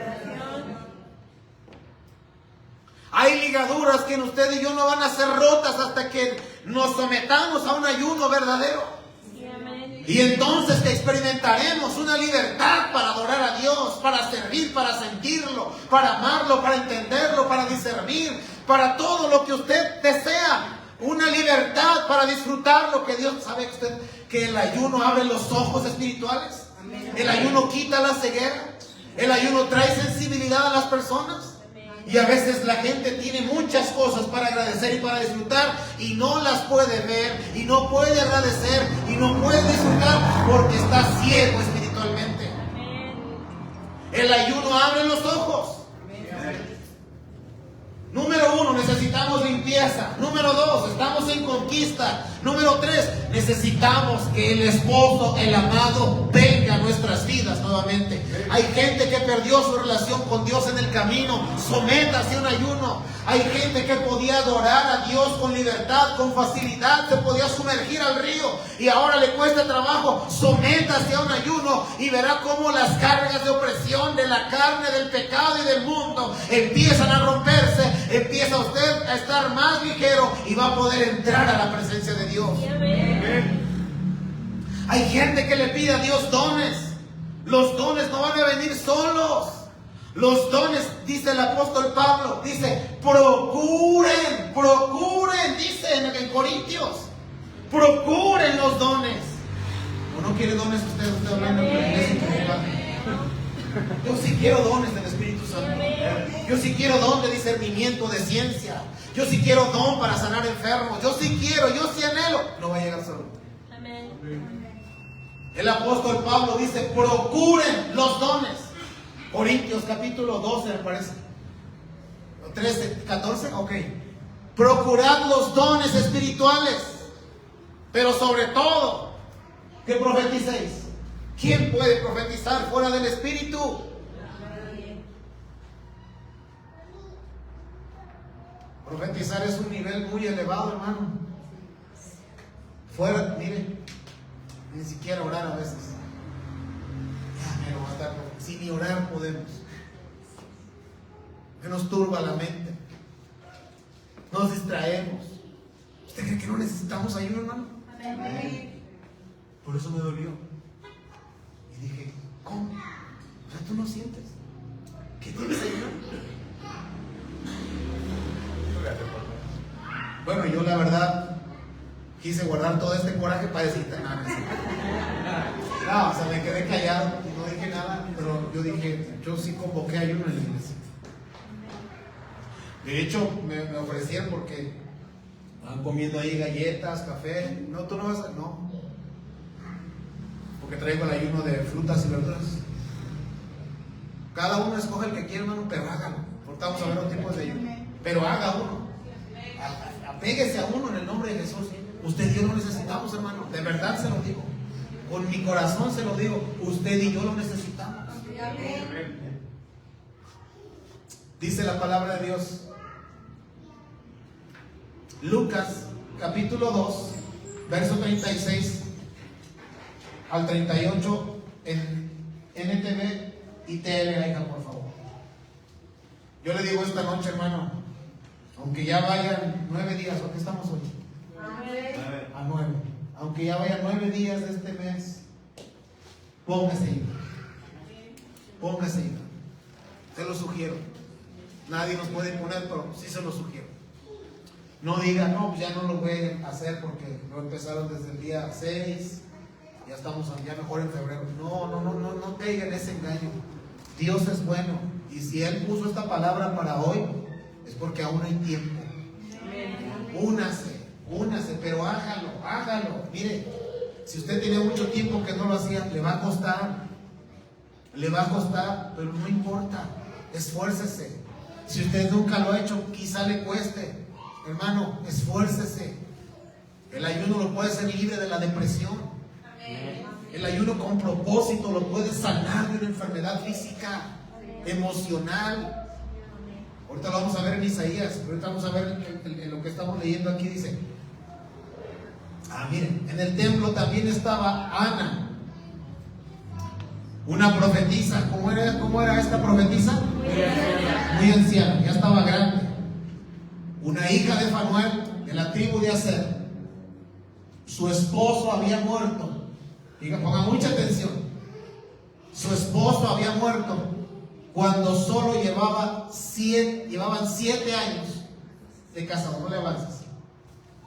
Hay ligaduras que en usted y yo no van a ser rotas hasta que nos sometamos a un ayuno verdadero. Y entonces que experimentaremos una libertad para adorar a Dios, para servir, para sentirlo, para amarlo, para entenderlo, para discernir, para todo lo que usted desea. Una libertad para disfrutar lo que Dios sabe. Que el ayuno abre los ojos espirituales. El ayuno quita la ceguera. El ayuno trae sensibilidad a las personas. Y a veces la gente tiene muchas cosas para agradecer y para disfrutar y no las puede ver y no puede agradecer y no puede disfrutar porque está ciego espiritualmente. El ayuno abre los ojos. Número 1, necesitamos limpieza. empieza. Número 2, estamos en conquista. Número 3, necesitamos que el esposo, el amado, venga a nuestras vidas nuevamente. Hay gente que perdió su relación con Dios en el camino. Sométase a un ayuno. Hay gente que podía adorar a Dios con libertad, con facilidad, se podía sumergir al río y ahora le cuesta trabajo. Sométase a un ayuno y verá cómo las cargas de opresión de la carne, del pecado y del mundo empiezan a romperse. Empieza usted a estar más ligero y va a poder entrar a la presencia de Dios. Hay gente que le pide a Dios dones. Los dones no van a venir solos. Los dones, dice el apóstol Pablo, dice, procuren, dice en Corintios, procuren los dones. ¿O no quiere dones usted hablando con la iglesia? Yo sí quiero dones del Espíritu Santo. Yo sí quiero don de discernimiento, de ciencia. Yo sí quiero don para sanar enfermos. Yo sí quiero, yo sí anhelo. No va a llegar solo. El apóstol Pablo dice, procuren los dones. Corintios capítulo 12 me parece, 13, 14, ok. Procurad los dones espirituales, pero sobre todo que profeticéis. ¿Quién puede profetizar fuera del Espíritu? Profetizar es un nivel muy elevado, hermano. Fuera, mire, ni siquiera orar a veces. Si ni orar podemos, que nos turba la mente, nos distraemos. ¿Usted cree que no necesitamos ayuda, hermano? Por eso me dolió y dije, ¿cómo? O sea, tú no sientes que tienes ayuda. Bueno, yo la verdad quise guardar todo este coraje para decirte nada. No, o sea, me quedé callado, no dije nada, pero yo dije, yo sí convoqué ayuno en la iglesia. De hecho, me ofrecieron porque van comiendo ahí galletas, café. No, tú no vas a... No. Porque traigo el ayuno de frutas y verduras. Cada uno escoge el que quiere, hermano, pero hágalo. Porque vamos a ver los tipos de ayuno. Pero haga uno. Apéguese a uno en el nombre de Jesús. Usted y yo lo necesitamos, hermano. De verdad se lo digo. Con mi corazón se lo digo, usted y yo lo necesitamos. Dice la palabra de Dios, Lucas capítulo 2, verso 36 al 38 en NTV y TL, por favor. Yo le digo esta noche, hermano, aunque ya vayan 9 días, ¿o qué estamos hoy? A 9. Aunque ya vayan 9 días de este mes, póngase ahí. Póngase ahí. Se lo sugiero. Nadie nos puede imponer, pero sí se lo sugiero. No diga, no, pues ya no lo voy a hacer porque lo empezaron desde el día 6. Ya estamos ya mejor en febrero. No caigan en ese engaño. Dios es bueno. Y si Él puso esta palabra para hoy, es porque aún hay tiempo. Únase, pero hágalo. Mire, si usted tiene mucho tiempo que no lo hacía, le va a costar, pero no importa, esfuércese. Si usted nunca lo ha hecho, quizá le cueste, hermano, esfuércese. El ayuno lo puede hacer libre de la depresión. El ayuno con propósito lo puede sanar de una enfermedad física, emocional. Ahorita lo vamos a ver en Isaías, ahorita vamos a ver en lo que estamos leyendo aquí, dice, miren, en el templo también estaba Ana, una profetisa. ¿Cómo era esta profetisa? Muy anciana, ya estaba grande. Una hija de Fanuel, de la tribu de Aser. Su esposo había muerto. Diga, ponga mucha atención. Su esposo había muerto cuando solo llevaban 7 años de casado. No le avances.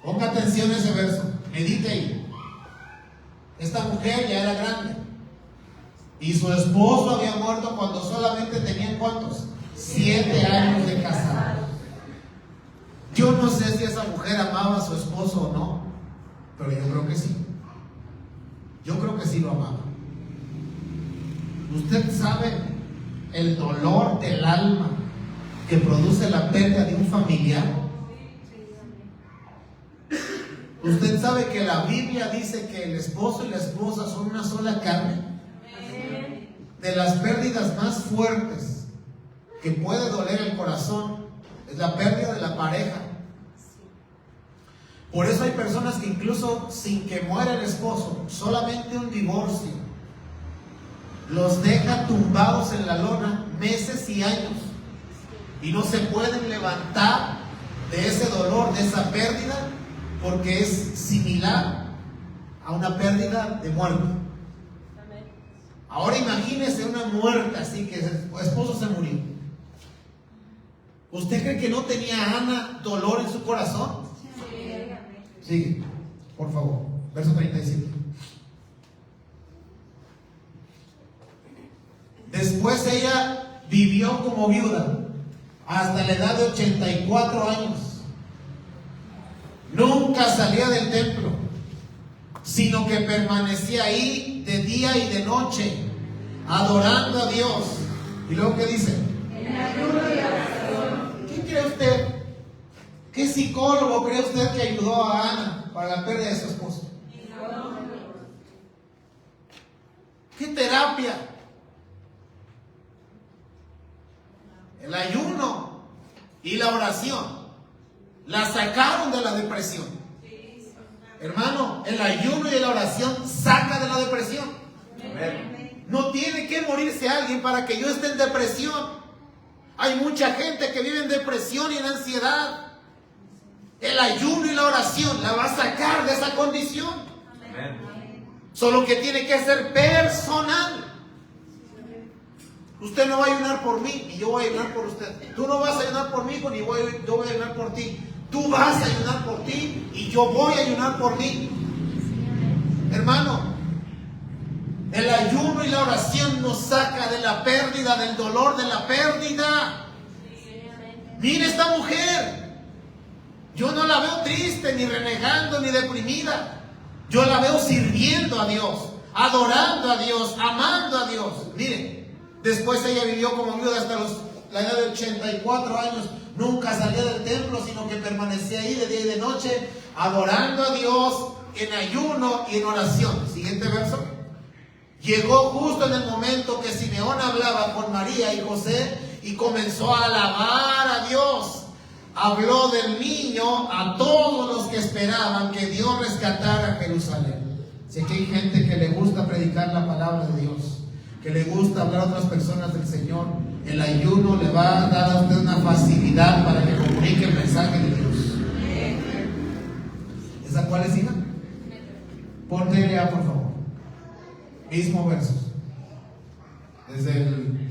Ponga atención a ese verso. Medite ahí. Esta mujer ya era grande. Y su esposo había muerto cuando solamente tenían ¿cuántos? 7 años de casado. Yo no sé si esa mujer amaba a su esposo o no, pero yo creo que sí. Yo creo que sí lo amaba. Usted sabe el dolor del alma que produce la pérdida de un familiar. Usted sabe que la Biblia dice que el esposo y la esposa son una sola carne. De las pérdidas más fuertes que puede doler el corazón es la pérdida de la pareja. Por eso hay personas que incluso sin que muera el esposo, solamente un divorcio los deja tumbados en la lona meses y años y no se pueden levantar de ese dolor, de esa pérdida, porque es similar a una pérdida de muerte. Ahora imagínese una muerte así, que su esposo se murió. ¿Usted cree que no tenía Ana dolor en su corazón? Sigue, por favor, verso 37. Después ella vivió como viuda hasta la edad de 84 años. Nunca salía del templo, sino que permanecía ahí de día y de noche, adorando a Dios. ¿Y luego qué dice? En ayuno y oración. ¿Qué cree usted? ¿Qué psicólogo cree usted que ayudó a Ana para la pérdida de su esposo? ¿Qué terapia? El ayuno y la oración la sacaron de la depresión. Hermano, el ayuno y la oración saca de la depresión. No tiene que morirse alguien para que yo esté en depresión. Hay mucha gente que vive en depresión y en ansiedad. El ayuno y la oración la va a sacar de esa condición. Solo que tiene que ser personal. Usted no va a ayunar por mí, ni yo voy a ayunar por usted. Tú no vas a ayunar por mí, ni yo voy a ayunar por ti. Tú vas a ayunar por ti y yo voy a ayunar por mí. Hermano, el ayuno y la oración nos saca de la pérdida, del dolor de la pérdida. Mire esta mujer. Yo no la veo triste, ni renegando, ni deprimida. Yo la veo sirviendo a Dios, adorando a Dios, amando a Dios. Mire, después ella vivió como viuda hasta la edad de 84 años. Nunca salía del templo, sino que permanecía ahí de día y de noche, adorando a Dios en ayuno y en oración. Siguiente verso. Llegó justo en el momento que Simeón hablaba con María y José y comenzó a alabar a Dios. Habló del niño a todos los que esperaban que Dios rescatara a Jerusalén. Sé que hay gente que le gusta predicar la palabra de Dios, que le gusta hablar a otras personas del Señor. El ayuno le va a dar a usted una facilidad para que comunique el mensaje de Dios. ¿Esa cuál es, hija? Ponte ya, por favor. Mismo verso. Desde el...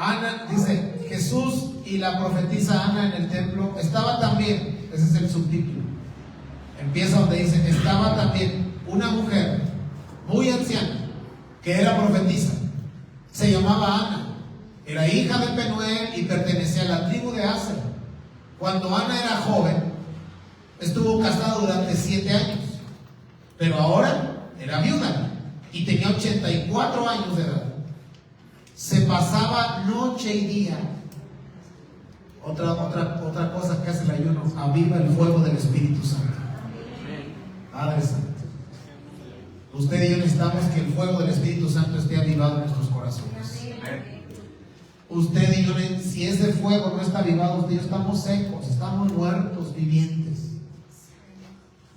Ana, dice, Jesús y la profetisa Ana en el templo. Estaba también, ese es el subtítulo. Empieza donde dice, estaba también una mujer muy anciana, que era profetisa. Se llamaba Ana. Era hija de Penuel y pertenecía a la tribu de Aser. Cuando Ana era joven, estuvo casada durante 7 años. Pero ahora era viuda y tenía 84 años de edad. Se pasaba noche y día. Otra cosa que hace el ayuno: aviva el fuego del Espíritu Santo. Padre Santo, usted y yo necesitamos que el fuego del Espíritu Santo esté avivado en nuestros corazones. Usted y yo, si ese fuego no está avivado, usted y yo estamos secos, estamos muertos vivientes.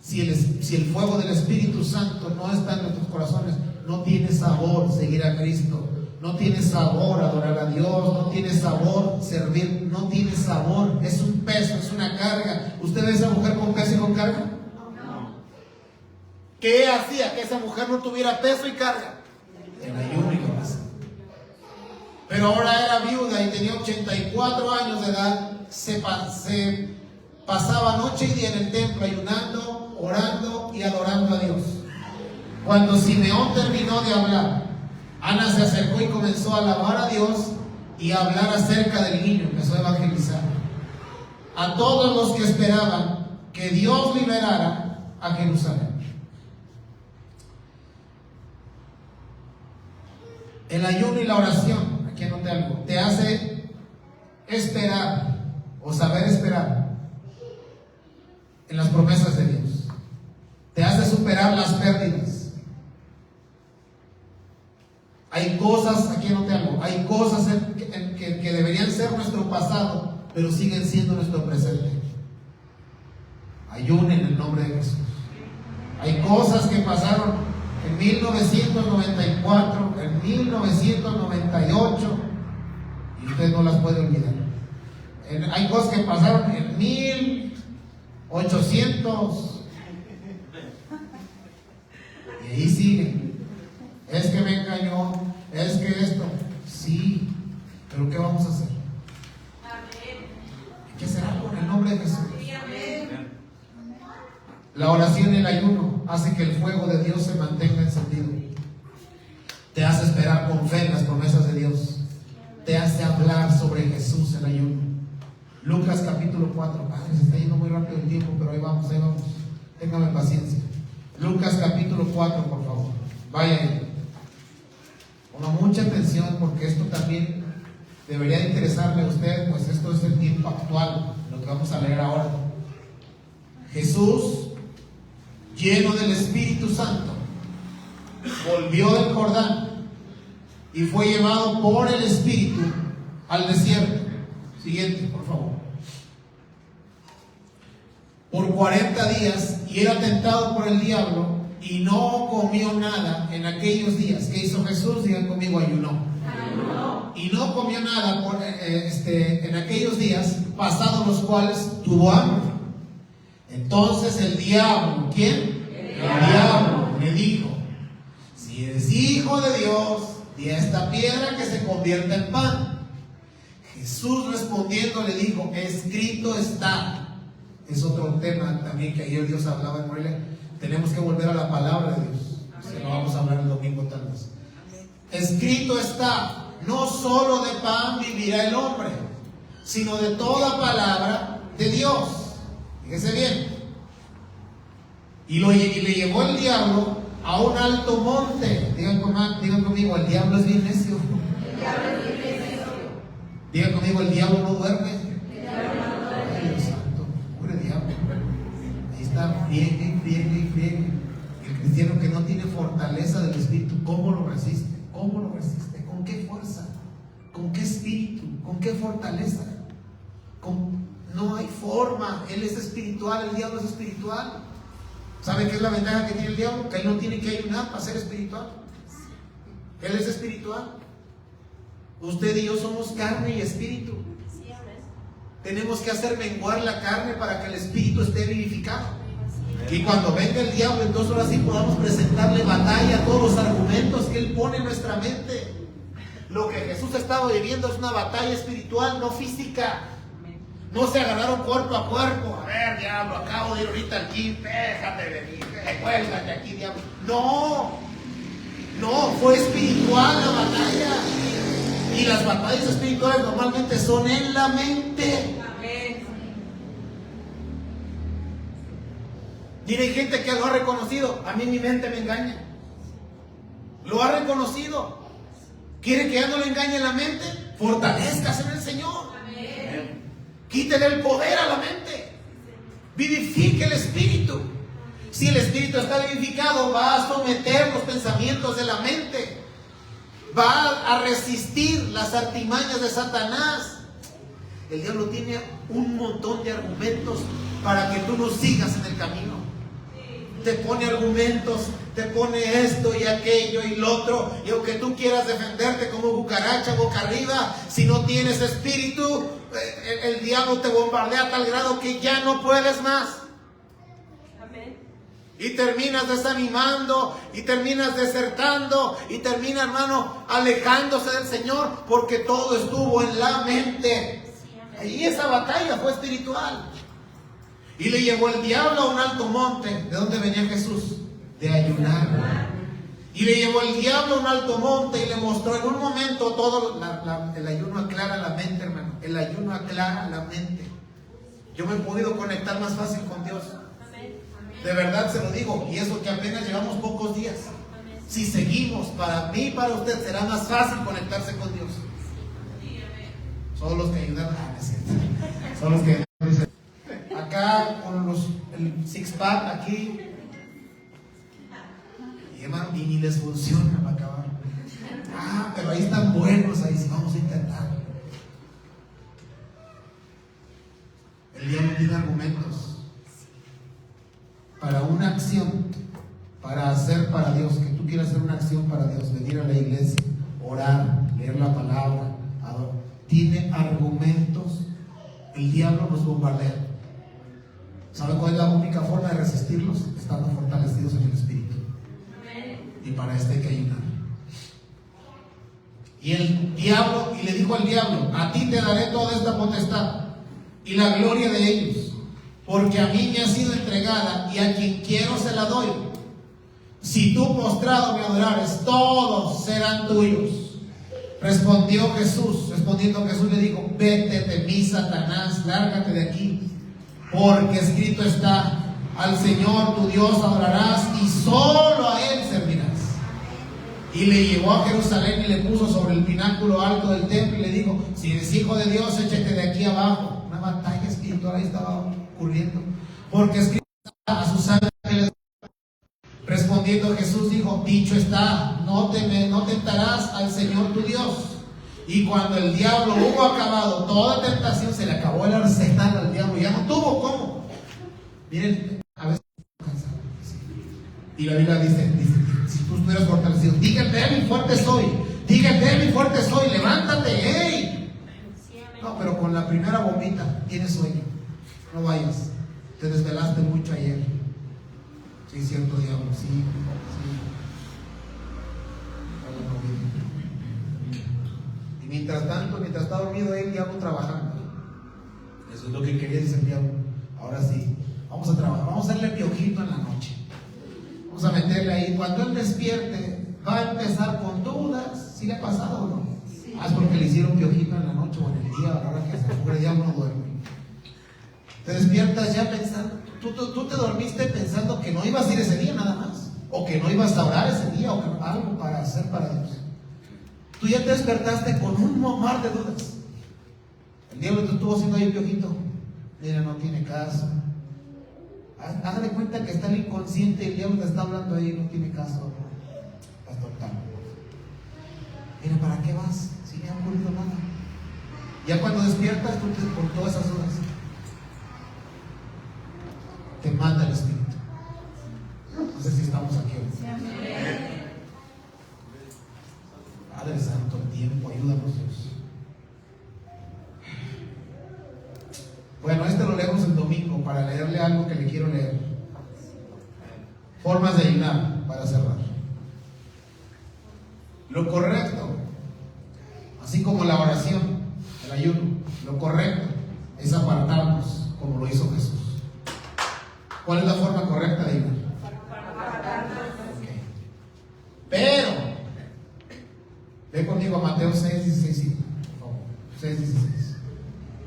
Si el fuego del Espíritu Santo no está en nuestros corazones, no tiene sabor seguir a Cristo. No tiene sabor adorar a Dios, no tiene sabor servir, no tiene sabor, es un peso, es una carga. ¿Usted ve a esa mujer con peso y con carga? No. ¿Qué hacía que esa mujer no tuviera peso y carga? El ayuno y la oración. Pero ahora era viuda y tenía 84 años de edad, se pasaba noche y día en el templo ayunando, orando y adorando a Dios. Cuando Simeón terminó de hablar, Ana se acercó y comenzó a alabar a Dios y a hablar acerca del niño. Empezó a evangelizar a todos los que esperaban que Dios liberara a Jerusalén. El ayuno y la oración, aquí anoté algo, esperar o saber esperar en las promesas de Dios. Te hace superar las pérdidas. Hay cosas, aquí anoté algo, hay cosas que deberían ser nuestro pasado, pero siguen siendo nuestro presente. Ayunen en el nombre de Jesús. Hay cosas que pasaron en 1994, en 1998, y usted no las puede olvidar. Hay cosas que pasaron en 1800, y ahí siguen. Es que me engañó, es que esto, sí, pero ¿qué vamos a hacer? Hay que hacer algo en el nombre de Jesús. La oración y el ayuno hace que el fuego de Dios se mantenga encendido. Te hace esperar con fe en las promesas de Dios. Te hace hablar sobre Jesús el ayuno. Lucas capítulo 4. Padre, se está yendo muy rápido el tiempo, pero ahí vamos, ahí vamos. Téngame paciencia. Lucas capítulo 4, por favor. Vaya ahí. Ponga mucha atención, porque esto también debería interesarle a usted, pues esto es el tiempo actual, lo que vamos a leer ahora. Jesús, lleno del Espíritu Santo, volvió del Jordán y fue llevado por el Espíritu al desierto. Siguiente, por favor. Por 40 días, y era tentado por el diablo, y no comió nada en aquellos días. ¿Qué hizo Jesús? Digan conmigo, ayunó. Y no comió nada en aquellos días, pasados los cuales tuvo hambre. Entonces el diablo, ¿quién? El diablo le dijo: si eres hijo de Dios, di a esta piedra que se convierta en pan. Jesús respondiendo le dijo: escrito está. Es otro tema también que ayer Dios hablaba en Morelia. Tenemos que volver a la palabra de Dios. Si no, vamos a hablar el domingo tal vez. Escrito está: no solo de pan vivirá el hombre, sino de toda palabra de Dios. Fíjese bien. Y le llevó el diablo a un alto monte. Digan conmigo, el diablo es bien necio. Digan conmigo, el diablo no duerme. Ay, Dios santo, pobre diablo. Ahí está, friegue. El cristiano que no tiene fortaleza del espíritu, ¿cómo lo resiste? ¿Cómo lo resiste? ¿Con qué fuerza? ¿Con qué espíritu? ¿Con qué fortaleza? No hay forma. Él es espiritual, el diablo es espiritual. ¿Sabe qué es la ventaja que tiene el diablo? Que él no tiene que ayunar para ser espiritual. Él es espiritual. Usted y yo somos carne y espíritu. Tenemos que hacer menguar la carne para que el espíritu esté vivificado. Y cuando venga el diablo, entonces ahora sí podamos presentarle batalla a todos los argumentos que él pone en nuestra mente. Lo que Jesús estaba viviendo es una batalla espiritual, no física. No se agarraron cuerpo a cuerpo. A ver, diablo, acabo de ir ahorita aquí, déjate de mí, cuélgate aquí, diablo. No, fue espiritual la batalla. Y las batallas espirituales normalmente son en la mente. Mire, hay gente que lo ha reconocido. A mí mi mente me engaña. Lo ha reconocido. ¿Quiere que ya no le engañe la mente? Fortalezcase en el Señor. Quítele el poder a la mente. Vivifique el espíritu. Si el espíritu está vivificado, va a someter los pensamientos de la mente. Va a resistir las artimañas de Satanás. El diablo tiene un montón de argumentos para que tú no sigas en el camino. Te pone argumentos, te pone esto y aquello y lo otro. Y aunque tú quieras defenderte como cucaracha boca arriba, si no tienes espíritu, el diablo te bombardea a tal grado que ya no puedes más. Y terminas desanimando, y terminas desertando, y termina, hermano, alejándose del Señor, porque todo estuvo en la mente. Y esa batalla fue espiritual. Y le llevó el diablo a un alto monte. ¿De dónde venía Jesús? De ayunar. Y le llevó el diablo a un alto monte y le mostró en un momento todo. El ayuno aclara la mente, hermano. El ayuno aclara la mente. Yo me he podido conectar más fácil con Dios. De verdad se lo digo. Y eso que apenas llevamos pocos días. Si seguimos, para mí y para usted será más fácil conectarse con Dios. Solo los que ayudan. No es cierto. Son los que acá con el six pack aquí. Y hermano, y ni les funciona para acabar. Pero ahí están buenos, ahí sí vamos a intentar. El diablo tiene argumentos para una acción, para hacer para Dios, que tú quieras hacer una acción para Dios, venir a la iglesia, orar, leer la palabra, adorar. Tiene argumentos. El diablo nos bombardea. ¿Sabe cuál es la única forma de resistirlos? Estando fortalecidos en el Espíritu. Y para esto hay que ayunar. Y el diablo, y le dijo al diablo: a ti te daré toda esta potestad y la gloria de ellos, porque a mí me ha sido entregada, y a quien quiero se la doy. Si tú postrado me adorares, todos serán tuyos. Respondiendo Jesús le dijo: vete de mí, Satanás, lárgate de aquí, porque escrito está: al Señor tu Dios adorarás y solo a Él servirás. Y le llevó a Jerusalén y le puso sobre el pináculo alto del templo y le dijo: si eres hijo de Dios, échate de aquí abajo. Una batalla espiritual ahí estaba ocurriendo, porque escrito está: a sus ángeles. Respondiendo Jesús dijo: dicho está, no tentarás al Señor tu Dios. Y cuando el diablo hubo acabado toda tentación, se le acabó el arsenal al diablo, ya no tuvo cómo. Miren, a veces y la Biblia dice, si tú estuvieras fortalecido, diga débil, fuerte soy. Diga débil, fuerte soy, levántate, hey. No, pero con la primera bombita tienes sueño, no vayas, te desvelaste mucho ayer. Sí, cierto, diablo, sí. Y mientras tanto, mientras está dormido el diablo trabajando. Eso es lo que quería decir el diablo. Ahora sí, vamos a trabajar, vamos a hacerle piojito en la noche. Vamos a meterle ahí. Cuando él despierte, va a empezar con dudas. ¿Sí le ha pasado o no? Sí. Es porque le hicieron piojito en la noche o en el día, a la hora que se pobre diablo no duerme. Te despiertas ya pensando, tú te dormiste pensando que no ibas a ir ese día nada más, o que no ibas a orar ese día, o que algo para hacer para Dios. Tú ya te despertaste con un mar de dudas. El diablo te estuvo haciendo ahí piojito. Mira, no tiene caso. Hazle cuenta que está el inconsciente y el diablo te está hablando ahí, no tiene caso. Pastor Tamo. Mira, ¿para qué vas? Si no ha ocurrido nada. Ya cuando despiertas, tú con todas esas dudas, te manda el Espíritu. No sé si estamos aquí hoy. Padre Santo, el tiempo, ayúdanos Dios. Bueno, lo leemos el domingo para leerle algo que le quiero leer. Formas de ayunar para cerrar. Lo correcto, así como la oración, el ayuno, lo correcto es apartarnos como lo hizo Jesús. ¿Cuál es la forma correcta de ayunar? Okay. Pero, ve conmigo a Mateo 6, 16, por favor. 6, 16.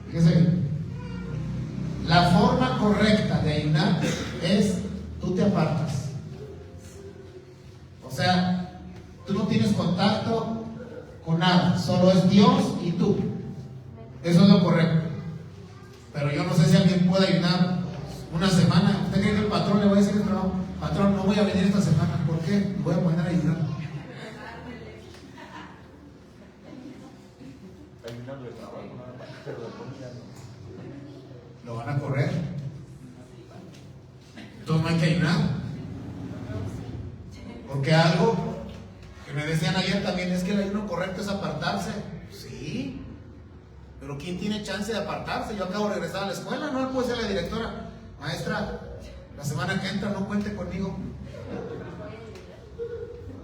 Fíjese bien. La forma correcta de ayunar es: tú te apartas. O sea, tú no tienes contacto con nada, solo es Dios y tú. Eso es lo correcto. Pero yo no sé si alguien puede ayunar una semana. ¿Usted cree que el patrón le va a decir al trabajo: patrón, no voy a venir esta semana? ¿Por qué? Voy a poner a ayunar. Lo van a correr. Entonces no hay que ayunar. Porque algo que me decían ayer también es que el ayuno correcto es apartarse. Sí, pero ¿quién tiene chance de apartarse? Yo acabo de regresar a la escuela, no le puedo decir a la directora: maestra, la semana que entra no cuente conmigo.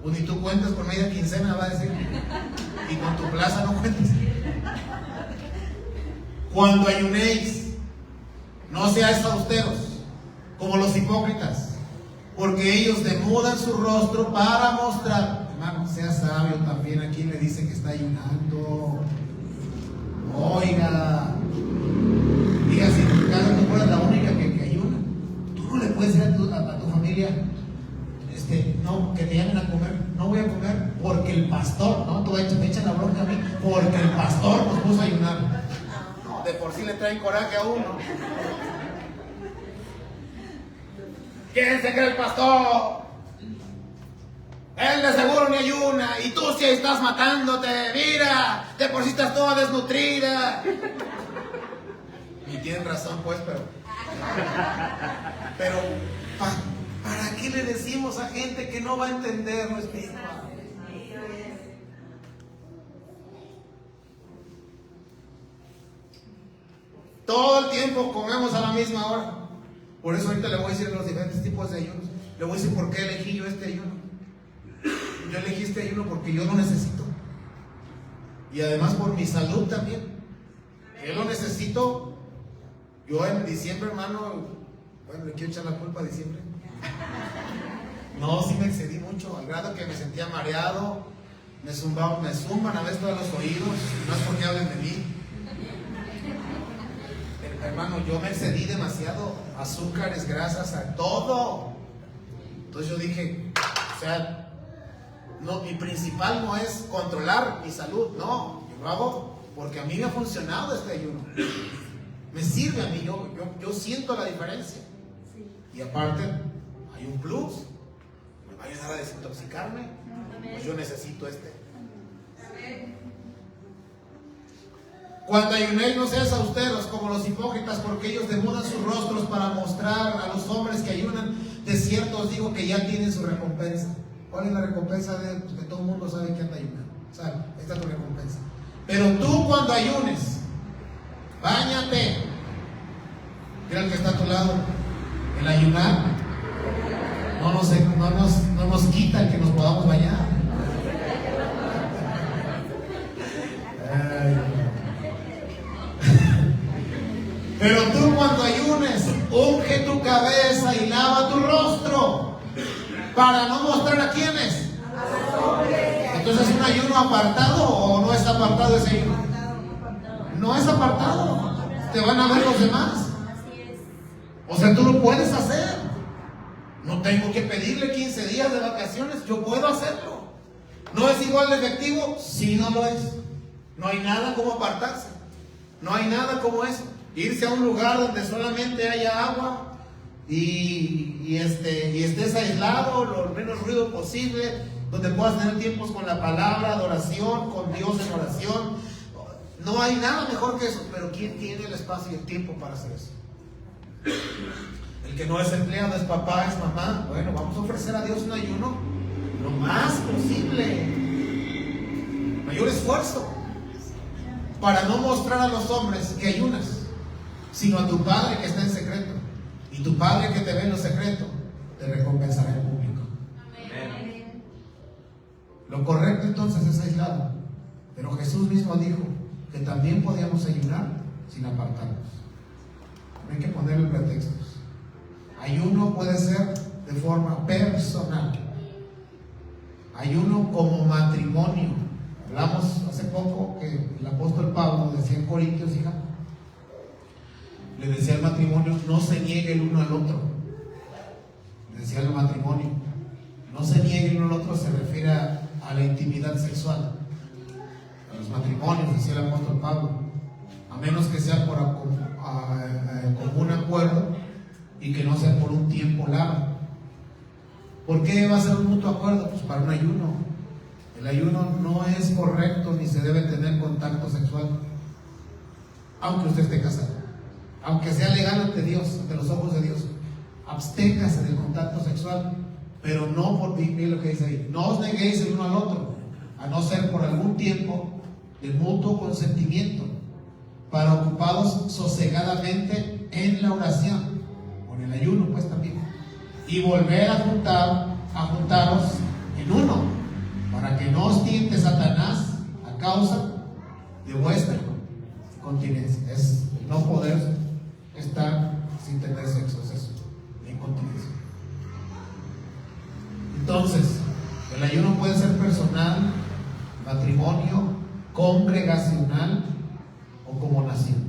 Pues ni tú cuentas con media quincena, va a decir. Y con tu plaza no cuentes. Cuando ayunéis, no seáis austeros como los hipócritas, porque ellos demudan su rostro para mostrar. Hermano, sea sabio también. Aquí le dice que está ayunando. Oiga, diga, si en tu casa tú fueras la única que ayuna, tú no le puedes decir a tu familia: no, que te llamen a comer, no voy a comer porque porque el pastor, ¿no? Tú me echan la bronca a mí, porque el pastor nos puso a ayunar. No, de por sí le traen coraje a uno. ¿Quién se cree el pastor? Él de seguro ni ayuna, y tú sí estás matándote, mira, de por sí estás toda desnutrida. Y tienen razón, pues, pero ¿para qué le decimos a gente que no va a entender lo espiritual? Todo el tiempo comemos a la misma hora. Por eso ahorita le voy a decir los diferentes tipos de ayunos. Le voy a decir por qué elegí yo este ayuno. Yo elegí este ayuno porque yo lo necesito. Y además por mi salud también. Yo lo necesito. Yo en diciembre, hermano, bueno, le quiero echar la culpa a diciembre. No, sí me excedí mucho, al grado que me sentía mareado, me zumban a veces todos los oídos, no es porque hablen de mí. Hermano, yo me excedí demasiado, azúcares, grasas, a todo. Entonces yo dije, o sea, no, mi principal no es controlar mi salud, no, yo lo hago porque a mí me ha funcionado este ayuno. Me sirve a mí, yo siento la diferencia. Y aparte, hay un plus, me va a ayudar a desintoxicarme, pues yo necesito este. Cuando ayunéis, no seáis austeros como los hipócritas, porque ellos demudan sus rostros para mostrar a los hombres que ayunan. De cierto os digo que ya tienen su recompensa. ¿Cuál es la recompensa de que todo el mundo sabe que anda ayunando? ¿Sabe? Esta es tu recompensa. Pero tú cuando ayunes, báñate. Mira el que está a tu lado. El ayunar no nos quita el que nos podamos bañar. Pero tú cuando ayunes, unge tu cabeza y lava tu rostro, para no mostrar a quiénes. Entonces, ¿es un ayuno apartado o no es apartado ese ayuno? No es apartado. Te van a ver los demás. O sea, tú lo puedes hacer. No tengo que pedirle 15 días de vacaciones, yo puedo hacerlo. ¿No es igual de efectivo? Sí, no lo es. No hay nada como apartarse. No hay nada como eso. Irse a un lugar donde solamente haya agua y estés aislado, lo menos ruido posible, donde puedas tener tiempos con la palabra, adoración, con Dios en oración. No hay nada mejor que eso. Pero ¿quién tiene el espacio y el tiempo para hacer eso? El que no es empleado, es papá, es mamá. Bueno, vamos a ofrecer a Dios un ayuno lo más posible, mayor esfuerzo, para no mostrar a los hombres que ayunas, sino a tu Padre que está en secreto. Y tu Padre que te ve en lo secreto te recompensará en público. Amén. Lo correcto entonces es aislado. Pero Jesús mismo dijo que también podíamos ayunar sin apartarnos. No hay que ponerle pretextos. Ayuno puede ser de forma personal. Ayuno como matrimonio. Hablamos hace poco que el apóstol Pablo decía en Corintios, hija, le decía al matrimonio, no se niegue el uno al otro. Le decía al matrimonio, no se niegue el uno al otro, se refiere a la intimidad sexual. A los matrimonios, decía el apóstol Pablo, a menos que sea por común acuerdo y que no sea por un tiempo largo. ¿Por qué va a ser un mutuo acuerdo? Pues para un ayuno. El ayuno no es correcto ni se debe tener contacto sexual, aunque usted esté casado. Aunque sea legal ante Dios, ante los ojos de Dios, absténgase del contacto sexual, pero no por vivir lo que dice ahí. No os neguéis el uno al otro, a no ser por algún tiempo de mutuo consentimiento, para ocupados sosegadamente en la oración, con el ayuno pues también, y volver a juntaros en uno, para que no os tiente Satanás a causa de vuestra continencia. Es no poder estar sin tener sexo, es eso, incontinencia. Entonces, el ayuno puede ser personal, matrimonio, congregacional o como nación.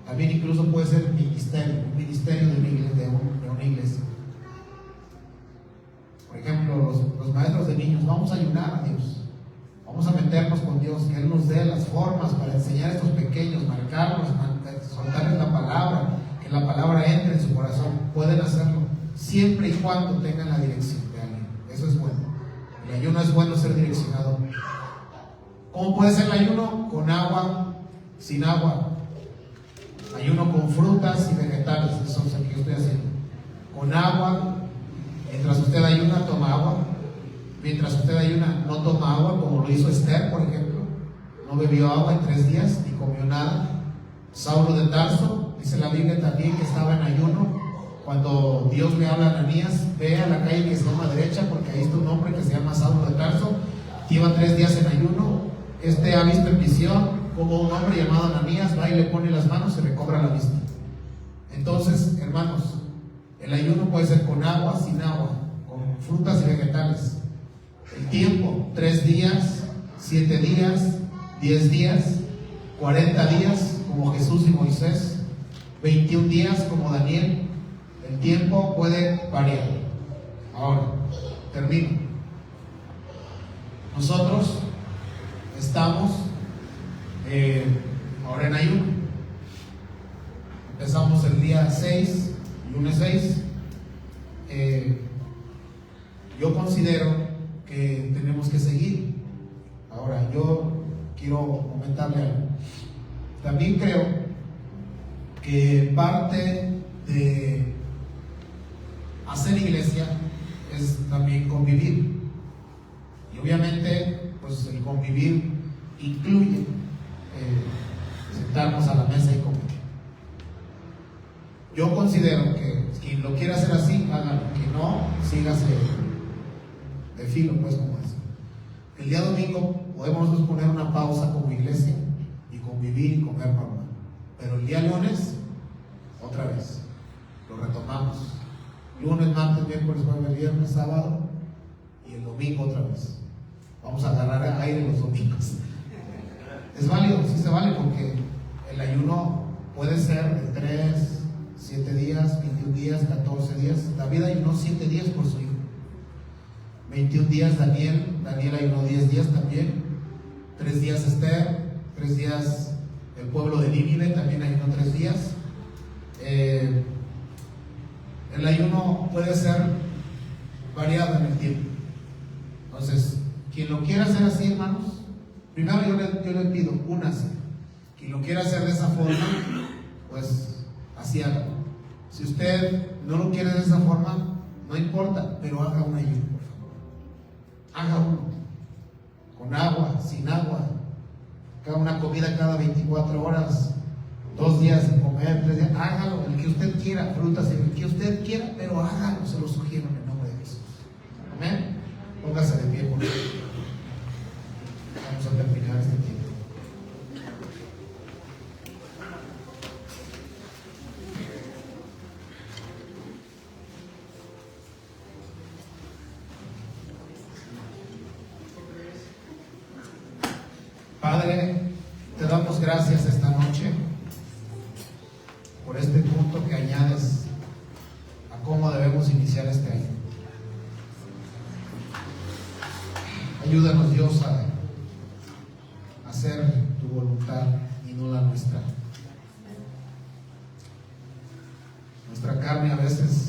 También incluso puede ser ministerio, un ministerio de una iglesia. Por ejemplo, los maestros de niños, vamos a ayunar a Dios. Vamos a meternos con Dios, que Él nos dé las formas para enseñar a estos pequeños, marcarlos, soltarles la palabra, que la palabra entre en su corazón. Pueden hacerlo siempre y cuando tengan la dirección de alguien. Eso es bueno. El ayuno es bueno ser direccionado. ¿Cómo puede ser el ayuno? Con agua, sin agua. Ayuno con frutas y vegetales. Eso es lo que yo estoy haciendo. Con agua. Mientras usted ayuna, toma agua. Mientras usted ayuna, no toma agua, como lo hizo Esther, por ejemplo. No bebió agua en 3 días, ni comió nada. Saulo de Tarso, dice la Biblia también que estaba en ayuno. Cuando Dios le habla a Ananías, ve a la calle que se llama derecha, porque ahí está un hombre que se llama Saulo de Tarso. Lleva 3 días en ayuno. Ha visto en visión como un hombre llamado Ananías va y le pone las manos y recobra la vista. Entonces, hermanos, el ayuno puede ser con agua, sin agua, con frutas y vegetales. El tiempo, 3 días, 7 días, 10 días, 40 días, como Jesús y Moisés, 21 días, como Daniel. El tiempo puede variar. Ahora, termino. Nosotros estamos ahora en ayuno. Empezamos el día 6, lunes 6. Yo considero que tenemos que seguir. Ahora, yo quiero comentarle algo. También creo que parte de hacer iglesia es también convivir. Y obviamente, pues el convivir incluye sentarnos a la mesa y comer. Yo considero que quien lo quiera hacer así, hágalo. Que no, sígase de filo, pues, como es. El día domingo podemos poner una pausa como iglesia y convivir y comer normal. Pero el día lunes, otra vez, lo retomamos. Lunes, martes, miércoles, jueves, viernes, sábado y el domingo otra vez. Vamos a agarrar aire los domingos. Es válido, sí se vale, porque el ayuno puede ser de 3, 7 días, 21 días, 14 días. David ayunó 7 días por su hijo. 21 días Daniel ayunó 10 días también. 3 días Esther, 3 días el pueblo de Nínive también ayunó 3 días. El ayuno puede ser variado en el tiempo. Entonces, quien lo quiera hacer así, hermanos, primero yo le pido, únase. Quien lo quiera hacer de esa forma, pues así haga. Si usted no lo quiere de esa forma, no importa, pero haga un ayuno, por favor. Haga uno. Con agua, sin agua. Haga una comida cada 24 horas. 2 días sin comer, 3 días. Hágalo, el que usted quiera, frutas, el que usted quiera, pero hágalo, se lo sugiero en el nombre de Jesús. Amén. Póngase de pie, por favor. Vamos a terminar este tiempo. Padre, te damos gracias esta noche por este punto que añades a cómo debemos iniciar este año. Ayúdanos, Dios, a hacer tu voluntad y no la nuestra. Nuestra carne a veces